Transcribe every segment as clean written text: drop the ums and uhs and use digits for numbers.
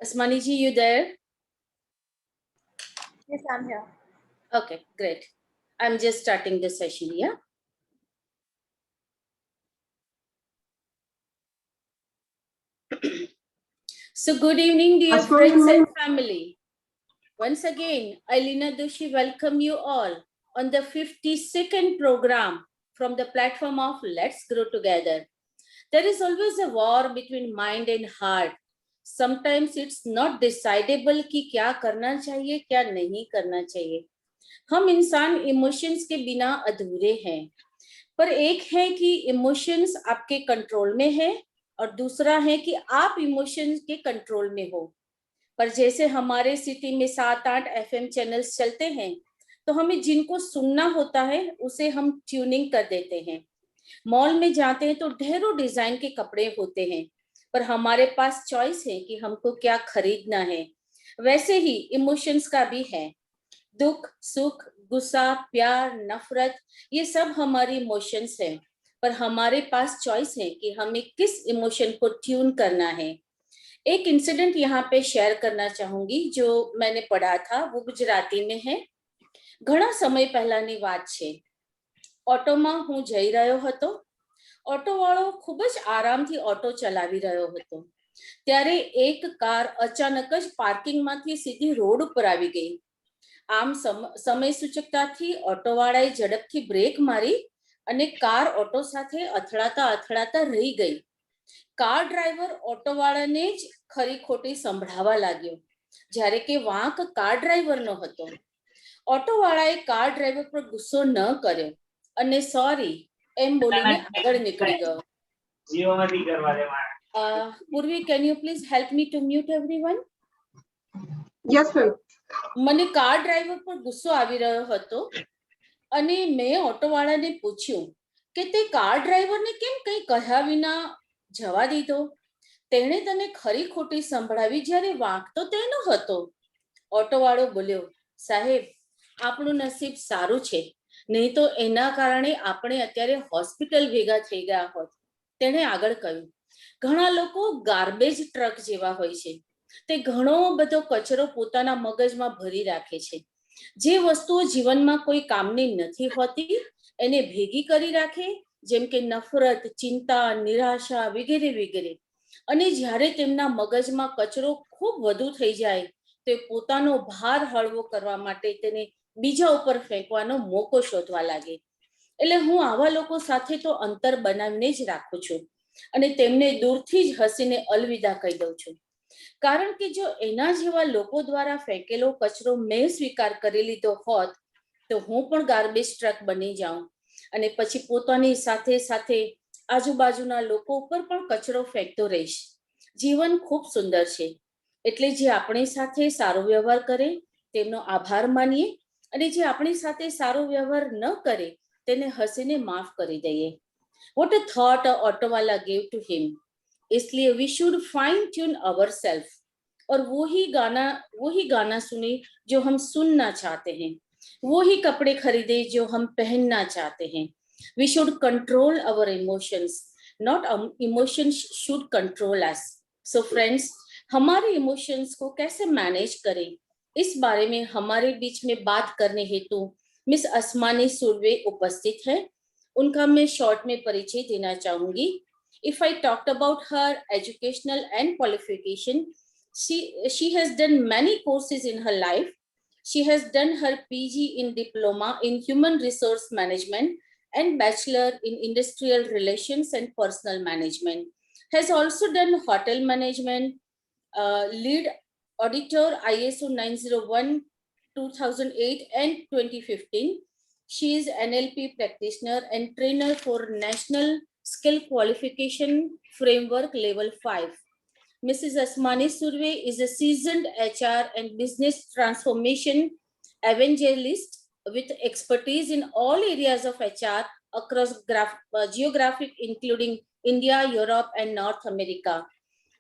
Asmaniji, you there? Yes, I'm here. Okay, great. I'm just starting the session, yeah? So good evening, dear friends and family. Once again, I, Leena Doshi, welcome you all on the 52nd program from the platform of Let's Grow Together. There is always a war between mind and heart. Sometimes it's not decidable कि क्या करना चाहिए, क्या नहीं करना चाहिए. हम इंसान इमोशंस के बिना अधूरे हैं. पर एक है कि इमोशंस आपके कंट्रोल में है और दूसरा है कि आप इमोशंस के कंट्रोल में हो. पर जैसे हमारे सिटी में 7-8 FM चैनल्स चलते हैं, तो हमें जिनको सुनना होता है उसे हम ट्यूनिंग कर देते हैं. मॉल में जाते हैं तो ढेरों डिजाइन के कपड़े होते हैं, पर हमारे पास चॉइस है कि हमको क्या खरीदना है. वैसे ही इमोशंस का भी है. दुख, सुख, गुस्सा, प्यार, नफरत, ये सब हमारी इमोशंस हैं, पर हमारे पास चॉइस है कि हमें किस इमोशन को ट्यून करना है. एक इंसिडेंट यहाँ पे शेयर करना चाहूंगी जो मैंने पढ़ा था, वो गुजराती में है. ઘણા સમય પહેલાની વાત છે. ઓટોમાં હું જઈ રહ્યો હતો. ઓટોવાળો ખૂબ જ આરામથી ઓટો ચલાવી રહ્યો હતો. ત્યારે એક કાર અચાનક જ પાર્કિંગમાંથી સીધી રોડ ઉપર આવી ગઈ. આમ સમય સૂચકતાથી ઓટોવાળાએ ઝડપથી બ્રેક મારી અને કાર ઓટો સાથે અથડાતા રહી ગઈ. કાર ડ્રાઈવર ઓટોવાળાને જ ખરી ખોટી સંભળાવા લાગ્યો, જ્યારે કે વાંક કાર ડ્રાઈવરનો હતો. ઓટોવાળાએ કાર ડ્રાઈવર પર ગુસ્સો ન કર્યો અને સોરી એમ બોલીને આગળ નીકળી ગયો. પૂર્વી, can you please help me to mute everyone? Yes, ma'am. મને કાર ડ્રાઈવર પર ગુસ્સો આવી રહ્યો હતો અને મેં ઓટોવાળાને પૂછ્યું કે તે કાર ડ્રાઈવરને કેમ કંઈ કહ્યા વિના જવા દીધો? તેણે તને ખરી ખોટી સંભળાવી જ્યારે વાંક તો તેનો હતો. ઓટોવાળો બોલ્યો, સાહેબ, આપણું નસીબ સારું છે, નહીં તો એના કારણે આપણે અત્યારે હોસ્પિટલ ભેગા થઈ ગયા હોત. તેણે આગળ કહ્યું, ઘણા લોકો ગાર્બેજ ટ્રક જેવા હોય છે. તે ઘણો બધો કચરો પોતાના મગજમાં ભરી રાખે છે. જે વસ્તુઓ જીવનમાં કોઈ કામની નથી હોતી એને ભેગી કરી રાખે, જેમ કે નફરત, ચિંતા, નિરાશા વગેરે વગેરે. અને જ્યારે તેમના મગજમાં કચરો ખૂબ વધુ થઈ જાય તો પોતાનો ભાર હળવો કરવા માટે તેને બીજા ઉપર ફેંકવાનો મોકો શોધવા લાગે. એટલે હું આવા લોકો સાથે તો અંતર બનાવીને જ રાખું છું અને તેમને દૂરથી જ હસીને અલવિદા કહી દઉં છું. કારણ કે જો એના જેવા લોકો દ્વારા ફેંકેલો કચરો મેં સ્વીકાર કરી લીધો હોત તો હું પણ ગાર્બેજ ટ્રક બની જાઉં અને પછી પોતાની સાથે સાથે આજુબાજુના લોકો ઉપર પણ કચરો ફેંકતો રહીશ. જીવન ખૂબ સુંદર છે, એટલે જે આપણી સાથે સારો વ્યવહાર કરે તેમનો આભાર માનીએ અને જે આપણી સાથે સારો વ્યવહાર ન કરે તેને હસીને માફ કરી દઈએ. What a thought a ऑटोवाला gave to him. इसलिए we should fine tune ourselves और वही गाना सुने जो हम सुनना चाहते हैं, वही कपड़े खरीदे जो हम पहनना चाहते हैं. We should control our emotions, not emotions should control us. So friends, हमारे इमोशंस को कैसे मैनेज करें, इस बारे में हमारे बीच में बात करने हेतु मिस असमानी सुरवे उपस्थित है. उनका मैं शॉर्ट में परिचय देना चाहूंगी. If I talked about her educational and qualification, she has done many courses in her life. She has done her PG in Diploma in Human Resource Management and Bachelor in Industrial Relations and Personal Management. Has also done Hotel Management, Lead Auditor ISO 901 2008 and 2015. She is NLP practitioner and trainer for National Skill Qualification Framework Level 5. Mrs. Asmani Surve is a seasoned HR and business transformation evangelist with expertise in all areas of HR across geographic, including India, Europe, and North America.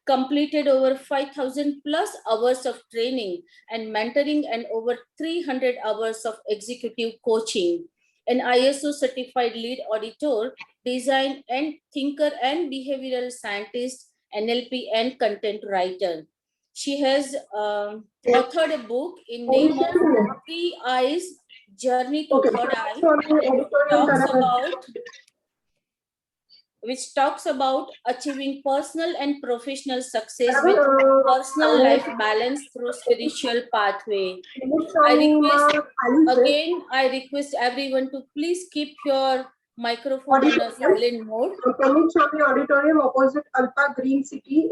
Completed over 5,000 plus hours of training and mentoring and over 300 hours of executive coaching. An ISO certified lead auditor, design and thinker and behavioral scientist, NLP and content writer. She has authored a book in name of Three Eyes, Journey to Okay. Third Eye, Sorry, editorial which talks about achieving personal and professional success with personal life balance through spiritual pathway. I request everyone to please keep your microphone in a silent mode. Pramod Swami Auditorium opposite Alpha Green City.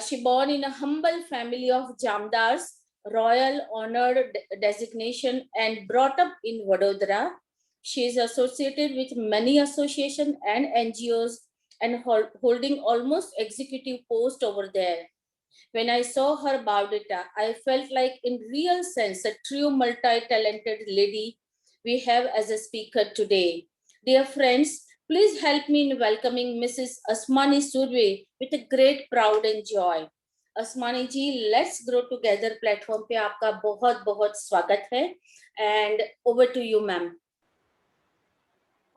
She born in a humble family of Jamdars, royal honored designation, and brought up in Vadodara. She is associated with many associations and NGOs and holding almost executive post over there. When I saw her biodata, I felt like in real sense a true multi-talented lady we have as a speaker today. Dear friends, please help me in welcoming Mrs. Asmani Surve with a great pride and joy. Asmani ji, let's grow together platform पे आपका बहुत बहुत स्वागत है and over to you, ma'am.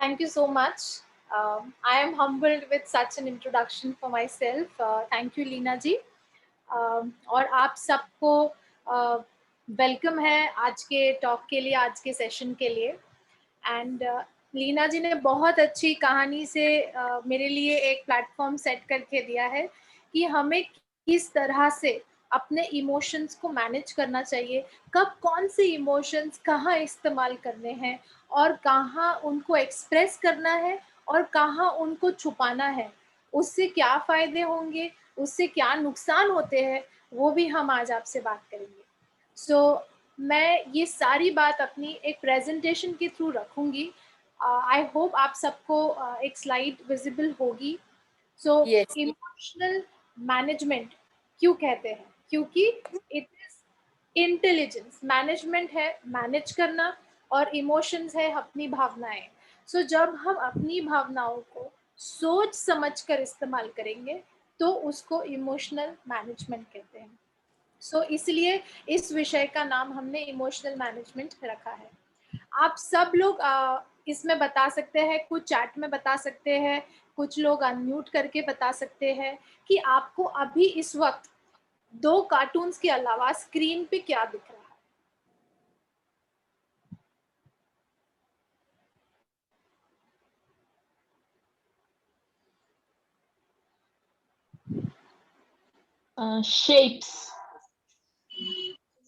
Thank you so much. I am humbled with such an introduction for myself. Thank you, Leena ji. और आप सबको welcome है आज के टॉक के लिए, आज के सेशन के लिए. एंड लीना जी ने बहुत अच्छी कहानी से मेरे लिए एक प्लेटफॉर्म सेट करके दिया है कि हमें किस तरह से अपने इमोशंस को मैनेज करना चाहिए, कब कौन से इमोशंस कहाँ इस्तेमाल करने हैं और कहाँ उनको एक्सप्रेस करना है और कहाँ उनको छुपाना है, उससे क्या फ़ायदे होंगे, उससे क्या नुकसान होते हैं, वो भी हम आज आपसे बात करेंगे. सो मैं ये सारी बात अपनी एक प्रेजेंटेशन के थ्रू रखूँगी. आई होप आप सबको एक स्लाइड विजिबल होगी. सो इमोशनल मैनेजमेंट क्यों कहते हैं? क्योंकि इट इज इंटेलिजेंस. मैनेजमेंट है मैनेज करना और इमोशंस है अपनी भावनाएं. सो जब हम अपनी भावनाओं को सोच समझ कर इस्तेमाल करेंगे तो उसको इमोशनल मैनेजमेंट कहते हैं. सो इसलिए इस विषय का नाम हमने इमोशनल मैनेजमेंट रखा है. आप सब लोग इसमें बता सकते हैं, कुछ चैट में बता सकते हैं, कुछ लोग अनम्यूट करके बता सकते हैं कि आपको अभी इस वक्त दो कार्टून्स के अलावा स्क्रीन पे क्या दिख रहा है. शेप्स.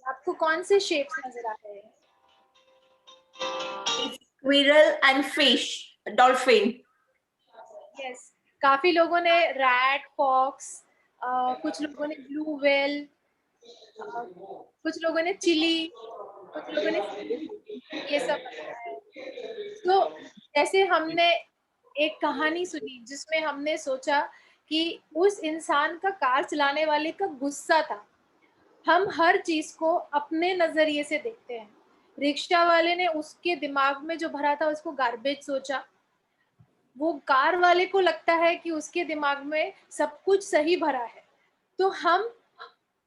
आपको कौन से शेप्स नजर आ रहे हैं? Squirrel and fish, dolphin. Yes, काफी लोगों ने रैट, फॉक्स, कुछ लोगों ने ब्लू व्हेल, कुछ लोगों ने चिली, कुछ लोगों ने ये सब बताया है. तो जैसे हमने एक कहानी सुनी जिसमें हमने सोचा कि उस इंसान का कार चलाने वाले का गुस्सा था. हम हर चीज को अपने नजरिए से देखते हैं. रिक्शा वाले ने उसके दिमाग में जो भरा था उसको गार्बेज सोचा. वो कार वाले को लगता है कि उसके दिमाग में सब कुछ सही भरा है. तो हम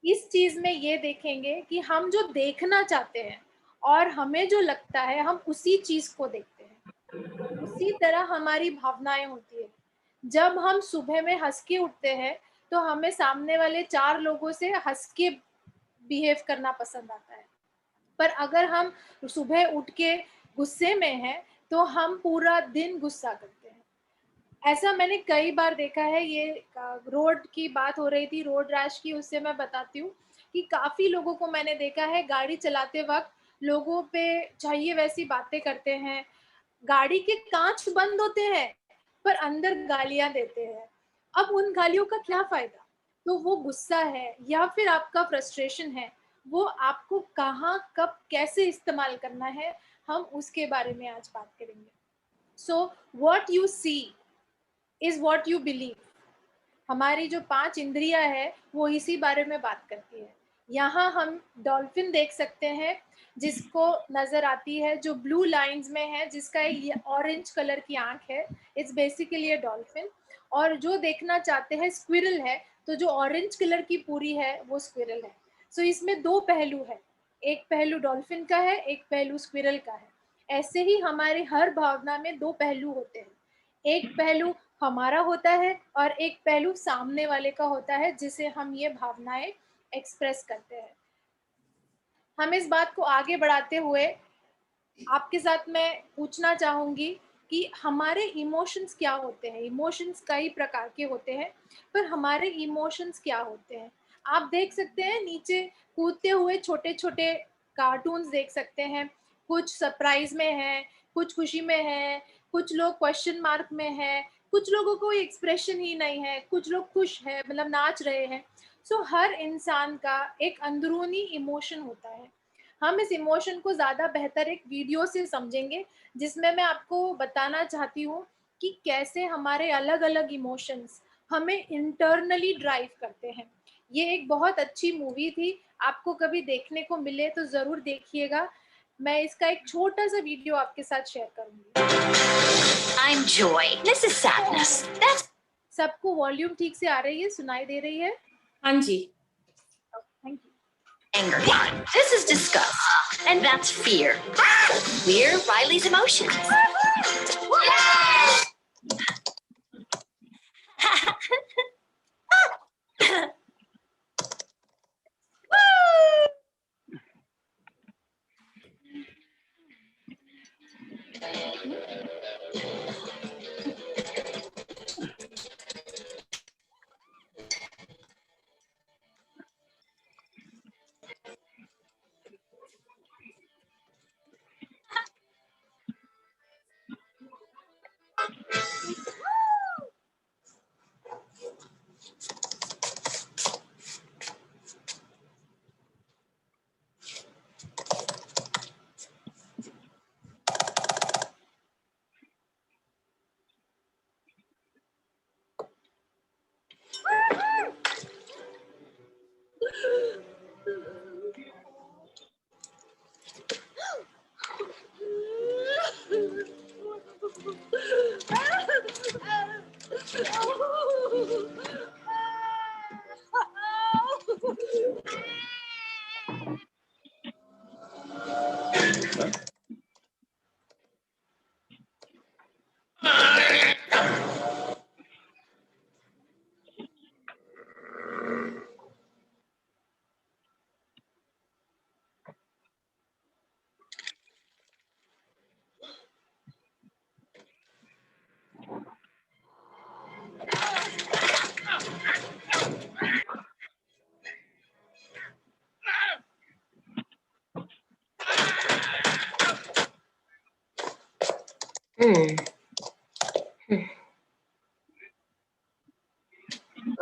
इस चीज में ये देखेंगे कि हम जो देखना चाहते हैं और हमें जो लगता है हम उसी चीज को देखते हैं. उसी तरह हमारी भावनाएं होती है. जब हम सुबह में हंस के उठते हैं तो हमें सामने वाले 4 लोगों से हंस के बिहेव करना पसंद आता है. पर अगर हम सुबह उठ के गुस्से में हैं तो हम पूरा दिन गुस्सा करते हैं. ऐसा मैंने कई बार देखा है. ये रोड की बात हो रही थी, रोड रैश की, उससे मैं बताती हूँ कि काफी लोगों को मैंने देखा है गाड़ी चलाते वक्त लोगों पे चाहिए वैसी बातें करते हैं. गाड़ी के कांच बंद होते हैं पर अंदर गालियां देते हैं. अब उन गालियों का क्या फायदा? तो वो गुस्सा है या फिर आपका फ्रस्ट्रेशन है, वो आपको कहाँ, कब, कैसे इस्तेमाल करना है, हम उसके बारे में आज बात करेंगे। So what you see is what you believe. हमारी जो 5 इंद्रियां है वो इसी बारे में बात करती है। यहाँ हम डॉल्फिन देख सकते हैं जिसको नजर आती है, जो ब्लू लाइंस में है, जिसका ये ऑरेंज कलर की आंख है, इट्स बेसिकली अ डॉल्फिन। और जो देखना चाहते हैं स्क्विरल है, तो जो ऑरेंज कलर की पूरी है वो स्क्विरल है। सो इसमें 2 पहलू है, एक पहलू डॉल्फिन का है, एक पहलू स्क्विरल का है। ऐसे ही हमारे हर भावना में 2 पहलू होते हैं, एक पहलू हमारा होता है और एक पहलू सामने वाले का होता है, जिसे हम ये भावनाएं एक्सप्रेस करते हैं। हम इस बात को आगे बढ़ाते हुए आपके साथ मैं पूछना चाहूंगी कि हमारे इमोशंस क्या होते हैं। इमोशंस कई प्रकार के होते हैं, पर हमारे इमोशंस क्या होते हैं। आप देख सकते हैं नीचे कूदते हुए छोटे छोटे कार्टून्स देख सकते हैं, कुछ सरप्राइज में है, कुछ खुशी में है, कुछ लोग क्वेश्चन मार्क में है, कुछ लोगों को एक्सप्रेशन ही नहीं है, कुछ लोग खुश है, मतलब नाच रहे हैं। सो हर इंसान का एक अंदरूनी इमोशन होता है। हम इस इमोशन को ज़्यादा बेहतर एक वीडियो से समझेंगे, जिसमें मैं आपको बताना चाहती हूँ कि कैसे हमारे अलग अलग इमोशंस हमें इंटरनली ड्राइव करते हैं। ये एक बहुत अच्छी मूवी थी, आपको कभी देखने को मिले तो ज़रूर देखिएगा। मैं इसका एक छोटा सा वीडियो आपके साथ शेयर करूंगी। I'm joy. This is sadness. That's सबको वॉल्यूम ठीक से आ रही है, सुनाई दे रही है? हाँ जी। Thank you. anger. This is disgust. And that's fear. We're Riley's emotions.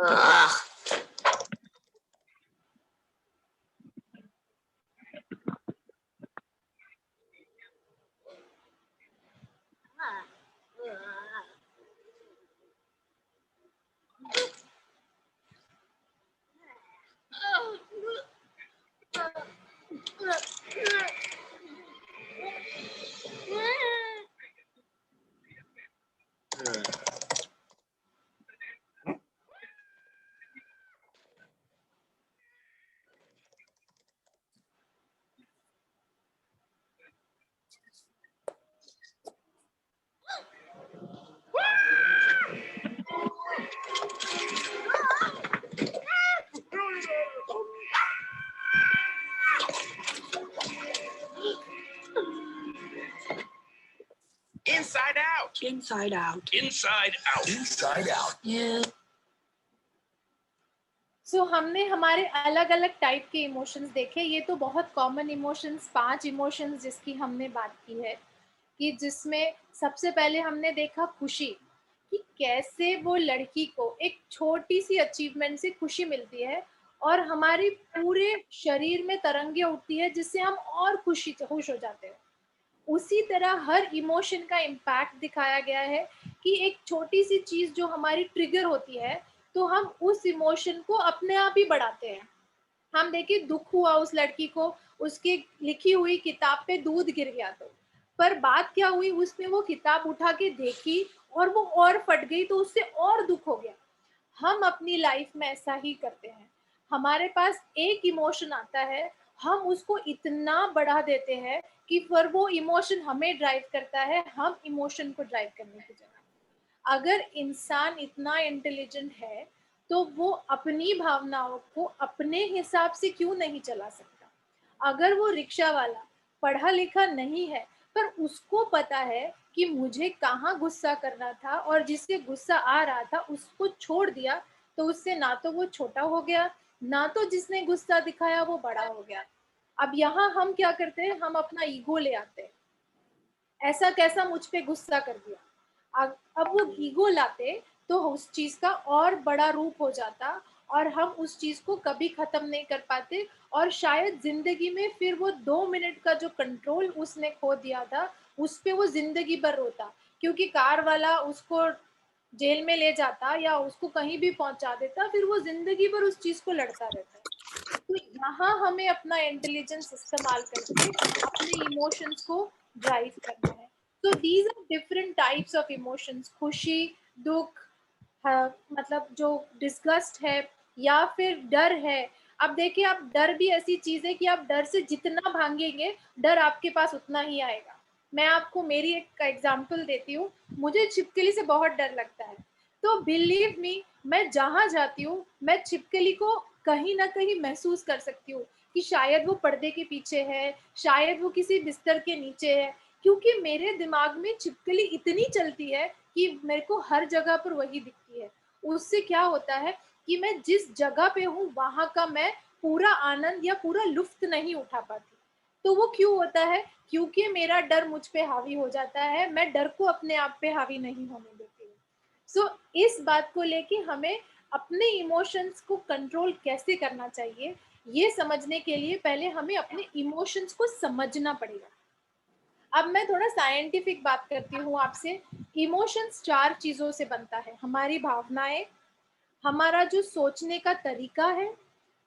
Ugh. Inside out. Inside out. Inside out. Inside out. Yeah. सो हमने हमारे अलग अलग टाइप के इमोशंस देखे। ये तो बहुत कॉमन इमोशंस, 5 इमोशंस जिसकी हमने बात की है, कि जिसमें सबसे पहले हमने देखा खुशी, कि कैसे वो लड़की को एक छोटी सी अचीवमेंट से खुशी मिलती है और हमारी पूरे शरीर में तरंगे उठती है जिससे हम और खुश हो जाते हैं। उसी तरह हर इमोशन का इम्पैक्ट दिखाया गया है कि एक छोटी सी चीज जो हमारी ट्रिगर होती है तो हम उस इमोशन को अपने आप ही बढ़ाते हैं। हम देखिए दुख हुआ उस लड़की को, उसकी लिखी हुई किताब पे दूध गिर गया तो, पर बात क्या हुई, उसने वो किताब उठा के देखी और वो और फट गई तो उससे और दुख हो गया। हम अपनी लाइफ में ऐसा ही करते हैं। हमारे पास एक इमोशन आता है, हम उसको इतना बढ़ा देते हैं कि फिर वो इमोशन हमें ड्राइव करता है, हम इमोशन को ड्राइव करने की जगह। अगर इंसान इतना इंटेलिजेंट है तो वो अपनी भावनाओं को अपने हिसाब से क्यों नहीं चला सकता? अगर वो रिक्शा वाला पढ़ा लिखा नहीं है पर उसको पता है कि मुझे कहाँ गुस्सा करना था और जिससे गुस्सा आ रहा था उसको छोड़ दिया, तो उससे ना तो वो छोटा हो गया, ना तो जिसने गुस्सा दिखाया वो बड़ा हो गया। अब यहाँ हम क्या करते हैं, हम अपना ईगो ले आते हैं, ऐसा कैसा मुझ पे गुस्सा कर दिया। अब वो ईगो लाते तो उस चीज का और बड़ा रूप हो जाता और हम उस चीज को कभी खत्म नहीं कर पाते और शायद जिंदगी में फिर वो 2 मिनट का जो कंट्रोल उसने खो दिया था उस पे वो जिंदगी भर रोता, क्योंकि कार वाला उसको जेल में ले जाता या उसको कहीं भी पहुंचा देता, फिर वो जिंदगी भर उस चीज को लड़ता रहता है। तो यहाँ हमें अपना इंटेलिजेंस इस्तेमाल करके अपने इमोशंस को ड्राइव करना है। तो these are different types of emotions, खुशी, दुख, मतलब जो डिस्गस्ट है या फिर डर है। अब देखिए, आप डर भी ऐसी चीज है कि आप डर से जितना भागेंगे डर आपके पास उतना ही आएगा। मैं आपको मेरी एक एग्जांपल देती हूँ। मुझे छिपकली से बहुत डर लगता है, तो बिलीव मी, मैं जहाँ जाती हूँ मैं छिपकली को कहीं ना कहीं महसूस कर सकती हूँ कि शायद वो पर्दे के पीछे है, शायद वो किसी बिस्तर के नीचे है, क्योंकि मेरे दिमाग में छिपकली इतनी चलती है कि मेरे को हर जगह पर वही दिखती है। उससे क्या होता है कि मैं जिस जगह पे हूँ वहां का मैं पूरा आनंद या पूरा लुफ्त नहीं उठा पाती। तो वो क्यों होता है? क्योंकि मेरा डर मुझ पे हावी हो जाता है, मैं डर को अपने आप पे हावी नहीं होने देती हूँ। सो इस बात को लेके हमें अपने इमोशंस को कंट्रोल कैसे करना चाहिए, ये समझने के लिए पहले हमें अपने इमोशंस को समझना पड़ेगा। अब मैं थोड़ा साइंटिफिक बात करती हूँ आपसे। इमोशंस 4 चीजों से बनता है, हमारी भावनाएं, हमारा जो सोचने का तरीका है,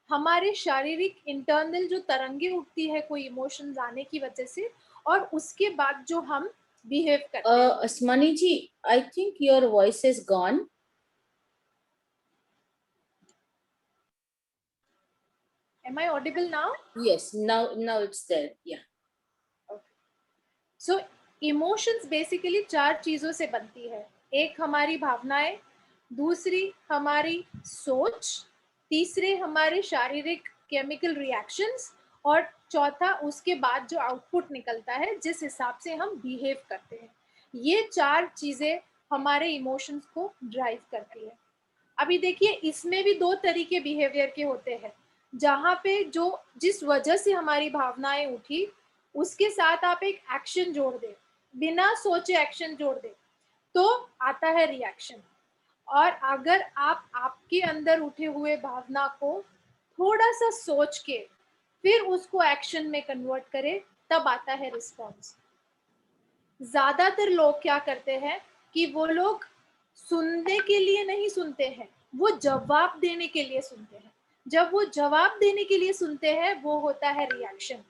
हमारे शारीरिक इंटरनल जो तरंगे उठती है कोई इमोशंस आने की वजह से, और उसके बाद जो हम बिहेव करते हैं। Asmani ji, I think your voice is gone. Am I audible now? Yes, now it's there. Yeah. So emotions basically 4 चीजों से बनती है। एक हमारी भावनाएं, दूसरी हमारी सोच, तीसरे हमारे शारीरिक केमिकल रिएक्शंस, और चौथा उसके बाद जो आउटपुट निकलता है जिस हिसाब से हम बिहेव करते हैं। ये 4 चीजें हमारे इमोशंस को ड्राइव करती है। अभी देखिए, इसमें भी 2 तरीके बिहेवियर के होते हैं, जहाँ पे जो जिस वजह से हमारी भावनाएं उठी उसके साथ आप एक एक्शन जोड़ दें, बिना सोचे एक्शन जोड़ दें, तो आता है रिएक्शन। और अगर आप आपके अंदर उठे हुए भावना को थोड़ा सा सोच के फिर उसको एक्शन में कन्वर्ट करें, तब आता है रिस्पॉन्स। ज्यादातर लोग क्या करते हैं कि वो लोग सुनने के लिए नहीं सुनते हैं, वो जवाब देने के लिए सुनते हैं। जब वो जवाब देने के लिए सुनते हैं वो होता है रिएक्शन,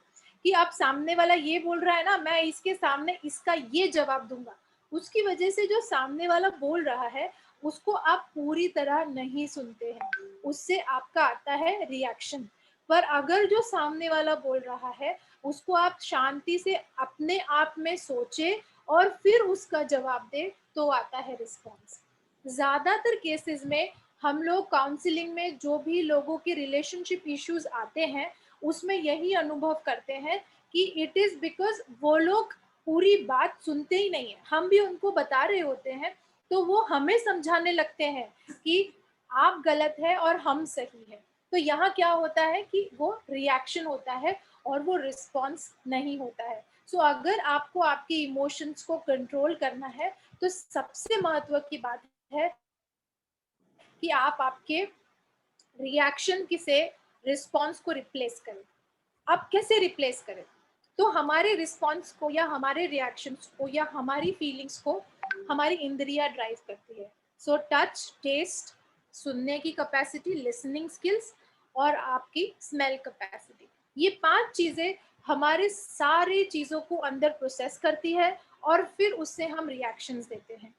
कि आप सामने वाला ये बोल रहा है ना, मैं इसके सामने इसका ये जवाब दूंगा। उसकी वजह से जो सामने वाला बोल रहा है उसको आप पूरी तरह नहीं सुनते हैं, उससे आपका आता है रिएक्शन। पर अगर जो सामने वाला बोल रहा है उसको आप शांति से अपने आप में सोचे और फिर उसका जवाब दे, तो आता है रिस्पॉन्स। ज्यादातर केसेस में हम लोग काउंसलिंग में जो भी लोगों के रिलेशनशिप इश्यूज आते हैं उसमें यही अनुभव करते हैं कि इट इज बिकॉज वो लोग पूरी बात सुनते ही नहीं है। हम भी उनको बता रहे होते हैं तो वो हमें समझाने लगते हैं कि आप गलत है और हम सही है। तो यहाँ क्या होता है कि वो रिएक्शन होता है और वो रिस्पॉन्स नहीं होता है। सो अगर आपको आपके इमोशंस को कंट्रोल करना है तो सबसे महत्व की बात है कि आप आपके रिएक्शन से रिस्पॉन्स को रिप्लेस करें। आप कैसे रिप्लेस करें? तो हमारे रिस्पॉन्स को या हमारे रिएक्शंस को या हमारी फीलिंग्स को हमारी इंद्रियां ड्राइव करती है। सो टच, टेस्ट, सुनने की कैपेसिटी, लिसनिंग स्किल्स और आपकी स्मेल कैपेसिटी, ये 5 चीजें हमारे सारे चीजों को अंदर प्रोसेस करती है और फिर उससे हम रिएक्शंस देते हैं।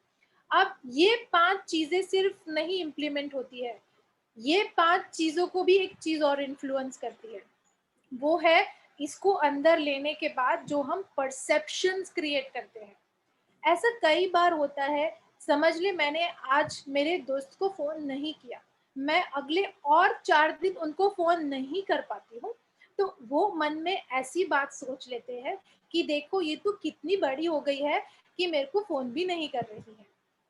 अब ये 5 चीजें सिर्फ नहीं इम्प्लीमेंट होती है, ये 5 चीजों को भी एक चीज और इन्फ्लुएंस करती है, वो है इसको अंदर लेने के बाद जो हम परसेप्शंस क्रिएट करते हैं। ऐसा कई बार होता है, समझ ले मैंने आज मेरे दोस्त को फोन नहीं किया, मैं अगले और 4 दिन उनको फोन नहीं कर पाती हूँ, तो वो मन में ऐसी बात सोच लेते हैं कि देखो ये तो कितनी बड़ी हो गई है कि मेरे को फोन भी नहीं कर रही है।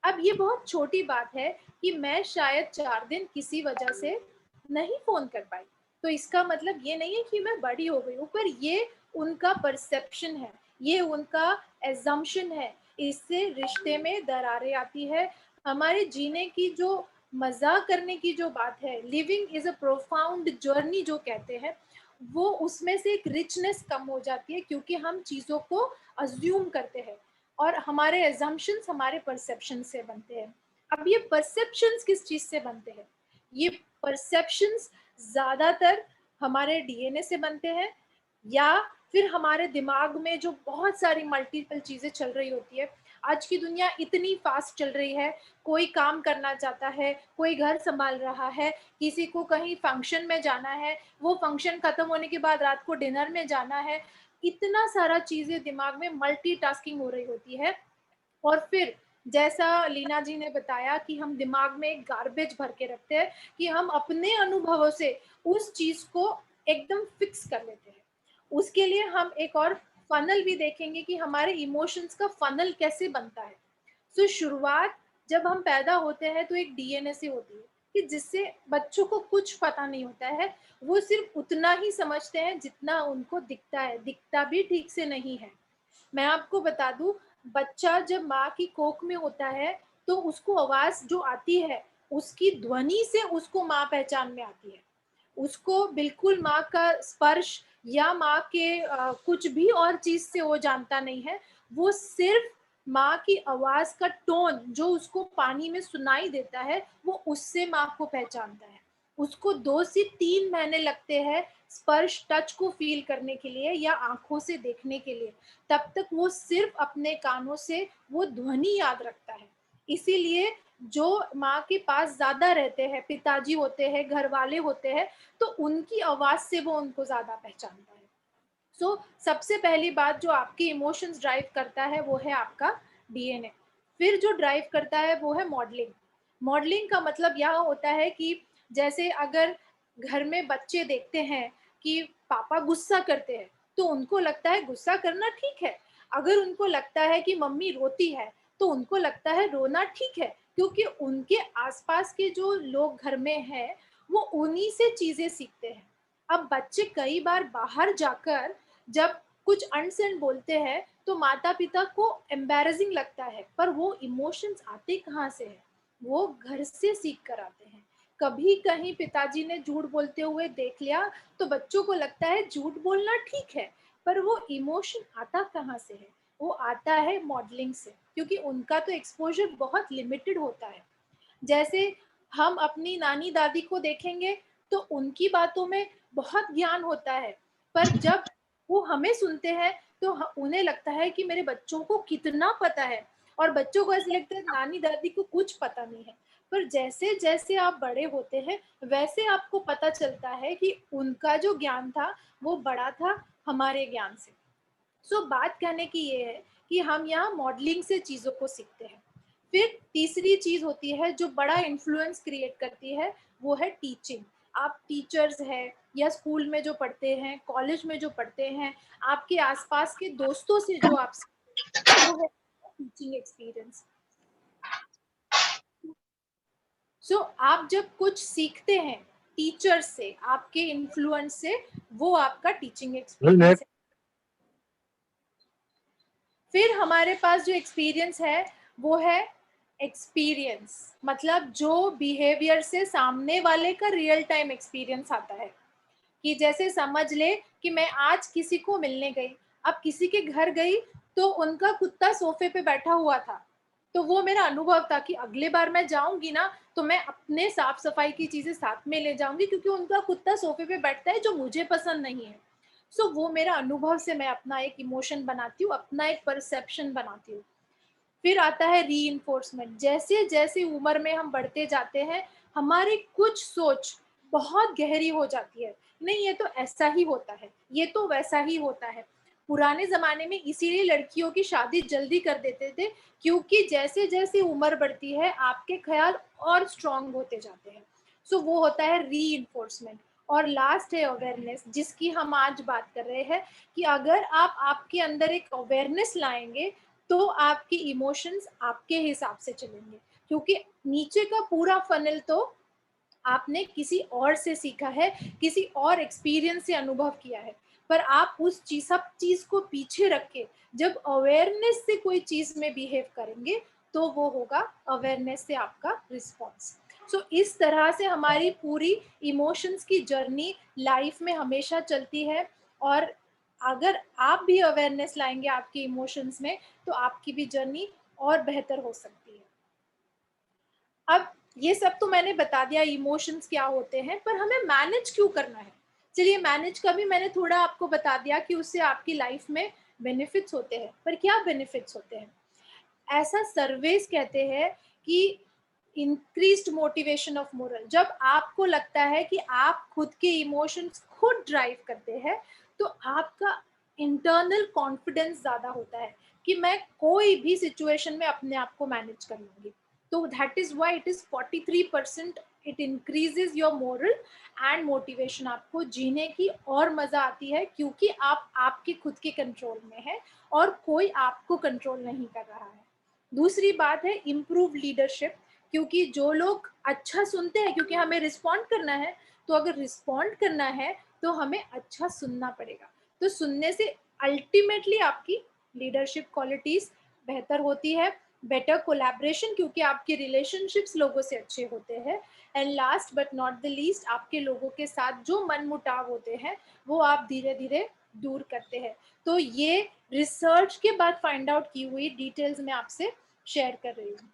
अब ये बहुत छोटी बात है कि मैं शायद 4 दिन किसी वजह से नहीं फोन कर पाई, तो इसका मतलब ये नहीं है कि मैं बड़ी हो गई हूँ, पर ये उनका परसेप्शन है, ये उनका एजम्पशन है। इससे रिश्ते में दरारें आती है। हमारे जीने की जो मजा करने की जो बात है, living is a profound journey जो कहते हैं, वो उसमें से एक रिचनेस कम हो जाती है क्योंकि हम चीज़ों को अज्यूम करते हैं और हमारे एजम्पशंस हमारे परसेप्शन से बनते हैं। अब ये परसेप्शंस किस चीज़ से बनते हैं? ये परसेप्शंस ज़्यादातर हमारे डीएनए से बनते हैं या फिर हमारे दिमाग में जो बहुत सारी मल्टीपल चीज़ें चल रही होती है। आज की दुनिया इतनी फास्ट चल रही है, कोई काम करना चाहता है, कोई घर संभाल रहा है, किसी को कहीं फंक्शन में जाना है, वो फंक्शन खत्म होने के बाद रात को डिनर में जाना है, इतना सारा चीज़ें दिमाग में मल्टीटास्किंग हो रही होती है। और फिर जैसा लीना जी ने बताया कि हम दिमाग में एक गार्बेज भर के रखते हैं कि हम अपने अनुभवों से उस चीज़ को एकदम फिक्स कर लेते हैं। उसके लिए हम एक और फनल भी देखेंगे कि हमारे इमोशंस का फनल कैसे बनता है। सो शुरुआत जब हम पैदा होते हैं तो एक डीएनए से होती है कि जिससे बच्चों को कुछ पता नहीं होता है, वो सिर्फ उतना ही समझते हैं जितना उनको दिखता है, दिखता भी ठीक से नहीं है। मैं आपको बता दूं, बच्चा जब माँ की कोख में होता है तो उसको आवाज जो आती है उसकी ध्वनि से उसको माँ पहचान में आती है। उसको बिल्कुल माँ का स्पर्श या माँ के कुछ भी और चीज से वो जानता नहीं है, वो सिर्फ माँ की आवाज का टोन जो उसको पानी में सुनाई देता है वो उससे माँ को पहचानता है। उसको 2 से 3 महीने लगते हैं स्पर्श टच को फील करने के लिए या आंखों से देखने के लिए, तब तक वो सिर्फ अपने कानों से वो ध्वनि याद रखता है। इसीलिए जो माँ के पास ज्यादा रहते हैं, पिताजी होते हैं, घर वाले होते हैं, तो उनकी आवाज से वो उनको ज्यादा पहचानता है। सो सबसे पहली बात जो आपके इमोशंस ड्राइव करता है वो है आपका डीएनए। फिर जो ड्राइव करता है वो है मॉडलिंग। मॉडलिंग का मतलब यह होता है कि जैसे अगर घर में बच्चे देखते हैं कि पापा गुस्सा करते हैं तो उनको लगता है गुस्सा करना ठीक है। अगर उनको लगता है कि मम्मी रोती है तो उनको लगता है रोना ठीक है, क्योंकि उनके आसपास के जो लोग घर में हैं वो उन्हीं से चीजें सीखते हैं। अब बच्चे कई बार बाहर जाकर जब कुछ अनसेंड बोलते हैं तो माता पिता को एम्बैरेसिंग लगता है, पर वो इमोशंस आते कहाँ से है? वो घर से सीख कर आते हैं। कभी कहीं पिताजी ने झूठ बोलते हुए देख लिया तो बच्चों को लगता है झूठ बोलना ठीक है, पर वो इमोशन आता कहाँ से है? वो आता है मॉडलिंग से, क्योंकि उनका तो एक्सपोजर बहुत लिमिटेड होता है। जैसे हम अपनी नानी दादी को देखेंगे तो उनकी बातों में बहुत ज्ञान होता है, पर जब वो हमें सुनते हैं तो उन्हें लगता है कि मेरे बच्चों को कितना पता है, और बच्चों को ऐसा लगता है नानी दादी को कुछ पता नहीं है। पर जैसे जैसे आप बड़े होते हैं वैसे आपको पता चलता है कि उनका जो ज्ञान था वो बड़ा था हमारे ज्ञान से। सो बात कहने की ये है कि हम यहाँ मॉडलिंग से चीज़ों को सीखते हैं। फिर तीसरी चीज होती है जो बड़ा इन्फ्लुएंस क्रिएट करती है, वो है टीचिंग। आप टीचर्स हैं या स्कूल में जो पढ़ते हैं, कॉलेज में जो पढ़ते हैं, आपके आसपास के दोस्तों से जो आप सीखते हैं, वो है टीचिंग एक्सपीरियंस। सो आप जब कुछ सीखते हैं टीचर से, आपके इन्फ्लुएंस से, वो आपका टीचिंग एक्सपीरियंस है। फिर हमारे पास जो एक्सपीरियंस है वो है एक्सपीरियंस, मतलब जो बिहेवियर से सामने वाले का रियल टाइम एक्सपीरियंस आता है। कि जैसे समझ ले कि मैं आज किसी को मिलने गई, अब किसी के घर गई तो उनका कुत्ता सोफे पे बैठा हुआ था, तो वो मेरा अनुभव था कि अगले बार मैं जाऊंगी ना तो मैं अपने साफ सफाई की चीजें साथ में ले जाऊंगी, क्योंकि उनका कुत्ता सोफे पे बैठता है जो मुझे पसंद नहीं है। सो वो मेरा अनुभव से मैं अपना एक इमोशन बनाती हूँ, अपना एक परसेप्शन बनाती हूँ। फिर आता है रीइंफोर्समेंट। जैसे जैसे उम्र में हम बढ़ते जाते हैं हमारी कुछ सोच बहुत गहरी हो जाती है, नहीं ये तो ऐसा ही होता है, ये तो वैसा ही होता है। पुराने जमाने में इसीलिए लड़कियों की शादी जल्दी कर देते थे, क्योंकि जैसे जैसे उम्र बढ़ती है आपके ख्याल और स्ट्रांग होते जाते हैं। सो वो होता है रीइंफोर्समेंट। और लास्ट है अवेयरनेस, जिसकी हम आज बात कर रहे हैं, कि अगर आप आपके अंदर एक अवेयरनेस लाएंगे तो आपकी इमोशंस आपके हिसाब से चलेंगे, क्योंकि नीचे का पूरा फनल तो आपने किसी और से सीखा है, किसी और एक्सपीरियंस से अनुभव किया है। पर आप उस चीज सब चीज को पीछे रख के जब अवेयरनेस से कोई चीज में बिहेव करेंगे तो वो होगा अवेयरनेस से आपका रिस्पॉन्स। सो इस तरह से हमारी पूरी इमोशंस की जर्नी लाइफ में हमेशा चलती है। और अगर आप भी अवेयरनेस लाएंगे आपके इमोशंस में तो आपकी भी जर्नी और बेहतर हो सकती है। अब ये सब तो मैंने बता दिया इमोशंस क्या होते हैं, पर हमें मैनेज क्यों करना है। चलिए मैनेज का भी मैंने थोड़ा आपको बता दिया कि उससे आपकी लाइफ में बेनिफिट्स होते हैं, पर क्या बेनिफिट्स होते हैं। ऐसा सर्वेस कहते हैं कि इंक्रीज्ड मोटिवेशन ऑफ मोरल। जब आपको लगता है कि आप खुद के इमोशंस खुद ड्राइव करते हैं तो आपका इंटरनल कॉन्फिडेंस ज्यादा होता है कि मैं कोई भी सिचुएशन में अपने आप को मैनेज कर लूंगी। तो that is why it is 43%। It increases your moral and motivation. आपको जीने की और मजा आती है क्योंकि आप आपके खुद के कंट्रोल में है और कोई आपको कंट्रोल नहीं कर रहा है। दूसरी बात है इम्प्रूव लीडरशिप, क्योंकि जो लोग अच्छा सुनते हैं, क्योंकि हमें रिस्पॉन्ड करना है, तो अगर रिस्पॉन्ड करना है तो हमें अच्छा सुनना पड़ेगा। तो सुनने से अल्टीमेटली आपकी लीडरशिप क्वालिटीज बेहतर होती है। बेटर कोलैबोरेशन, क्योंकि आपके रिलेशनशिप्स लोगों से अच्छे होते हैं। And last but not the least, आपके लोगों के साथ जो मन मुटाव होते हैं वो आप धीरे धीरे दूर करते हैं। तो ये रिसर्च के बाद फाइंड आउट की हुई डिटेल्स मैं आपसे शेयर कर रही हूँ।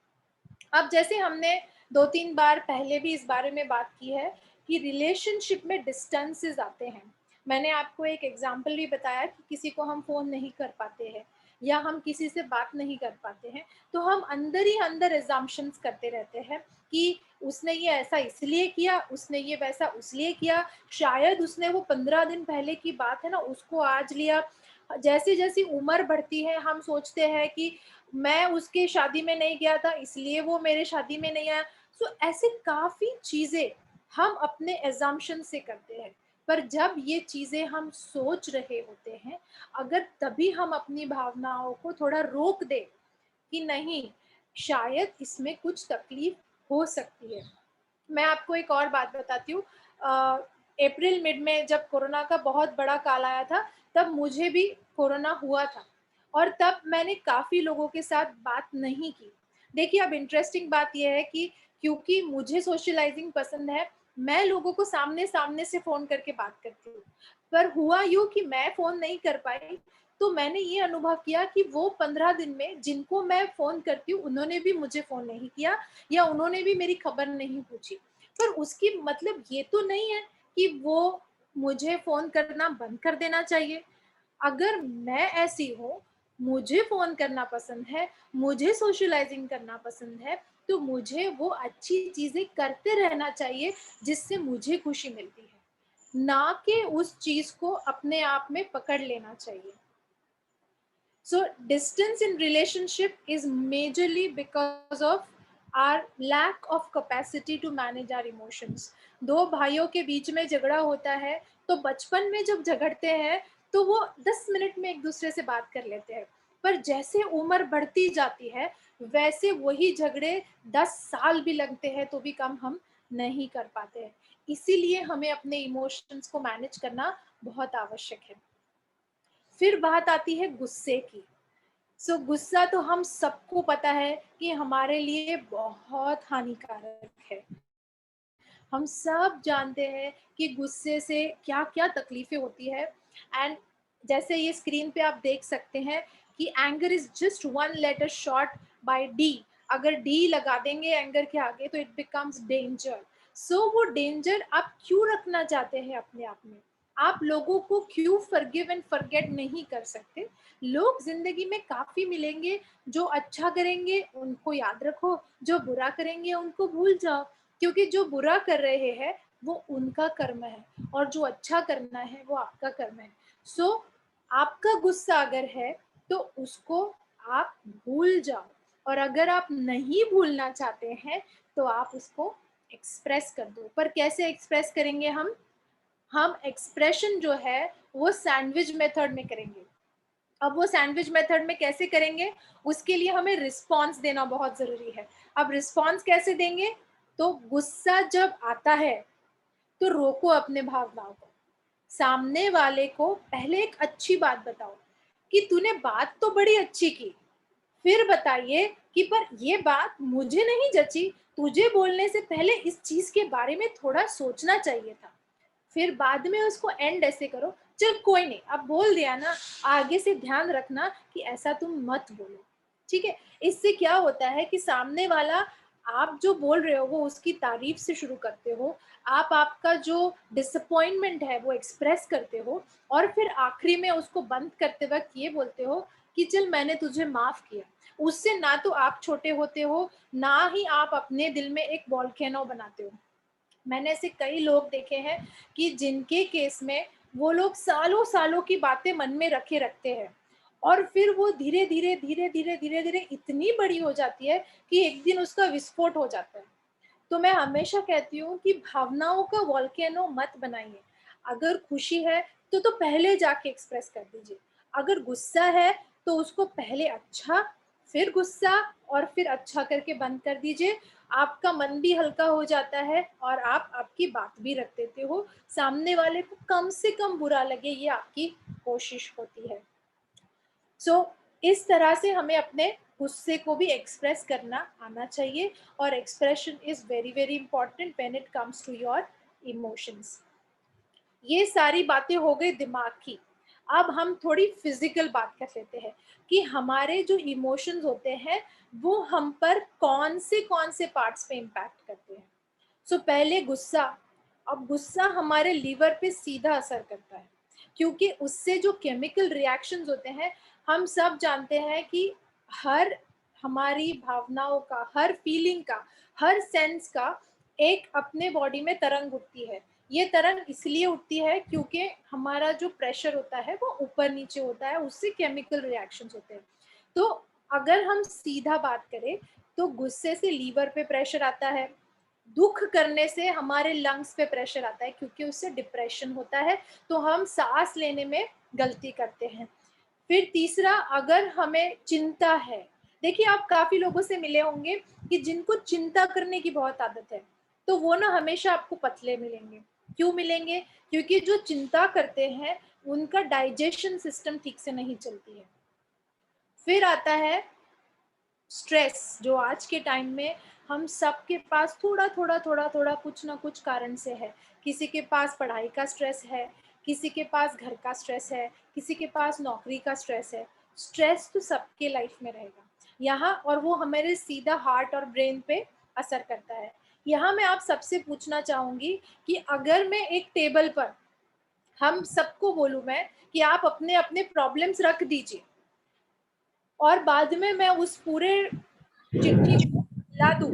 अब जैसे हमने 2-3 बार पहले भी इस बारे में बात की है कि रिलेशनशिप में डिस्टेंसेस आते हैं। मैंने आपको एक एग्जांपल भी बताया कि किसी को हम फोन नहीं कर पाते हैं या हम किसी से बात नहीं कर पाते हैं, तो हम अंदर ही अंदर एजम्पशंस करते रहते हैं कि उसने ये ऐसा इसलिए किया, उसने ये वैसा उसलिए किया, शायद उसने वो 15 दिन पहले की बात है ना उसको आज लिया। जैसे जैसी उम्र बढ़ती है हम सोचते हैं कि मैं उसके शादी में नहीं गया था इसलिए वो मेरे शादी में नहीं आया। सो ऐसे काफी चीजें हम अपने एजम्पशन से करते हैं। पर जब ये चीजें हम सोच रहे होते हैं, अगर तभी हम अपनी भावनाओं को थोड़ा रोक दे कि नहीं, शायद इसमें कुछ तकलीफ हो सकती है। मैं आपको एक और बात बताती हूँ। अप्रैल मिड में जब कोरोना का बहुत बड़ा काल आया था तब मुझे भी कोरोना हुआ था और तब मैंने काफी लोगों के साथ बात नहीं की। देखिए अब इंटरेस्टिंग बात यह है कि क्योंकि मुझे सोशलाइजिंग पसंद है, मैं लोगों को सामने सामने से फोन करके बात करती हूँ। पर हुआ यूँ कि मैं फोन नहीं कर पाई तो मैंने ये अनुभव किया कि वो 15 दिन में जिनको मैं फोन करती हूँ उन्होंने भी मुझे फोन नहीं किया या उन्होंने भी मेरी खबर नहीं पूछी। पर उसकी मतलब ये तो नहीं है कि वो मुझे फोन करना बंद कर देना चाहिए। अगर मैं ऐसी हूँ, मुझे फोन करना पसंद है, मुझे सोशलाइजिंग करना पसंद है, तो मुझे वो अच्छी चीजें करते रहना चाहिए जिससे मुझे खुशी मिलती है, ना कि उस चीज को अपने आप में पकड़ लेना चाहिए। So distance in relationship is majorly because of our lack of capacity to manage our emotions. दो भाइयों के बीच में झगड़ा होता है तो बचपन में जब झगड़ते हैं तो वो 10 मिनट में एक दूसरे से बात कर लेते हैं, पर जैसे उम्र बढ़ती जाती है वैसे वही झगड़े 10 साल भी लगते हैं तो भी कम हम नहीं कर पाते हैं। इसीलिए हमें अपने इमोशंस को मैनेज करना बहुत आवश्यक है। फिर बात आती है गुस्से की। सो गुस्सा तो हम सबको पता है कि हमारे लिए बहुत हानिकारक है। हम सब जानते हैं कि गुस्से से क्या क्या तकलीफें होती है। एंड जैसे ये स्क्रीन पे आप देख सकते हैं कि anger is just one letter short by D. अगर डी लगा देंगे एंगर के आगे तो इट बिकम्स डेंजर। सो वो डेंजर आप क्यों रखना चाहते हैं अपने आप में? आप लोगों को क्यों फॉरगिव एंड फॉरगेट नहीं कर सकते? लोग जिंदगी में काफी मिलेंगे, जो अच्छा करेंगे उनको याद रखो, जो बुरा करेंगे उनको भूल जाओ, क्योंकि जो बुरा कर रहे हैं वो उनका कर्म है और जो अच्छा करना है वो आपका कर्म है। सो आपका गुस्सा अगर है तो उसको आप भूल जाओ, और अगर आप नहीं भूलना चाहते हैं तो आप उसको एक्सप्रेस कर दो। पर कैसे एक्सप्रेस करेंगे हम एक्सप्रेशन जो है वो सैंडविच मेथड में करेंगे। अब वो सैंडविच मेथड में कैसे करेंगे? उसके लिए हमें रिस्पॉन्स देना बहुत जरूरी है। अब रिस्पॉन्स कैसे देंगे? तो गुस्सा जब आता है तो रोको अपने भावनाओं को। सामने वाले को पहले एक अच्छी बात बताओ कि तूने बात तो बड़ी अच्छी की, फिर बताइए कि पर ये बात मुझे नहीं जची, तुझे बोलने से पहले इस चीज के बारे में थोड़ा सोचना चाहिए था। फिर बाद में उसको एंड ऐसे करो, चल कोई नहीं अब बोल दिया ना, आगे से ध्यान रखना कि ऐसा तुम मत बोलो। ठीक है? इससे क्या होता है कि सामने वाला, आप जो बोल रहे हो वो उसकी तारीफ से शुरू करते हो, आप आपका जो डिसअपॉइंटमेंट है वो एक्सप्रेस करते हो, और फिर आखिरी में उसको बंद करते वक्त ये बोलते हो कि चल मैंने तुझे माफ किया। उससे ना तो आप छोटे होते हो, ना ही आप अपने दिल में एक वॉल्केनो बनाते हो। मैंने ऐसे कई लोग देखे हैं कि जिनके केस में वो लोग सालों सालों की बातें मन में रखे रखते हैं, और फिर वो धीरे धीरे धीरे धीरे धीरे धीरे इतनी बड़ी हो जाती है कि एक दिन उसका विस्फोट हो जाता है। तो मैं हमेशा कहती हूँ कि भावनाओं का वॉल्केनो मत बनाइए। अगर खुशी है तो पहले जाके एक्सप्रेस कर दीजिए। अगर गुस्सा है तो उसको पहले अच्छा, फिर गुस्सा, और फिर अच्छा करके बंद कर दीजिए। आपका मन भी हल्का हो जाता है और आप आपकी बात भी रख देते हो। सामने वाले को कम से कम बुरा लगे, ये आपकी कोशिश होती है। सो इस तरह से हमें अपने गुस्से को भी एक्सप्रेस करना आना चाहिए, और expression is very very important when it comes to your emotions. ये सारी बातें हो गई दिमाग की। अब हम थोड़ी फिजिकल बात कर लेते हैं कि हमारे जो इमोशंस होते हैं वो हम पर कौन से पार्ट्स पे इम्पैक्ट करते हैं। सो पहले गुस्सा। अब गुस्सा हमारे लीवर पे सीधा असर करता है, क्योंकि उससे जो केमिकल रिएक्शंस होते हैं, हम सब जानते हैं कि हर हमारी भावनाओं का, हर फीलिंग का, हर सेंस का एक अपने बॉडी में तरंग उठती है। ये तरंग इसलिए उठती है क्योंकि हमारा जो प्रेशर होता है वो ऊपर नीचे होता है, उससे केमिकल रिएक्शंस होते हैं। तो अगर हम सीधा बात करें तो गुस्से से लीवर पे प्रेशर आता है, दुख करने से हमारे लंग्स पे प्रेशर आता है क्योंकि उससे डिप्रेशन होता है, तो हम सांस लेने में गलती करते हैं। फिर तीसरा, अगर हमें चिंता है, देखिए आप काफी लोगों से मिले होंगे कि जिनको चिंता करने की बहुत आदत है, तो वो ना हमेशा आपको पतले मिलेंगे। क्यों मिलेंगे? क्योंकि जो चिंता करते हैं उनका डाइजेशन सिस्टम ठीक से नहीं चलती है। फिर आता है स्ट्रेस, जो आज के टाइम में हम सबके पास थोड़ा थोड़ा थोड़ा थोड़ा कुछ ना कुछ कारण से है। किसी के पास पढ़ाई का स्ट्रेस है, किसी के पास घर का स्ट्रेस है, किसी के पास नौकरी का स्ट्रेस है। स्ट्रेस तो सबके लाइफ में रहेगा यहाँ, और वो हमारे सीधा हार्ट और ब्रेन पे असर करता है। यहाँ मैं आप सबसे पूछना चाहूंगी कि अगर मैं एक टेबल पर हम सबको बोलूं मैं कि आप अपने अपने प्रॉब्लम्स रख दीजिए, और बाद में मैं उस पूरे चिट्ठी को हिला दूं,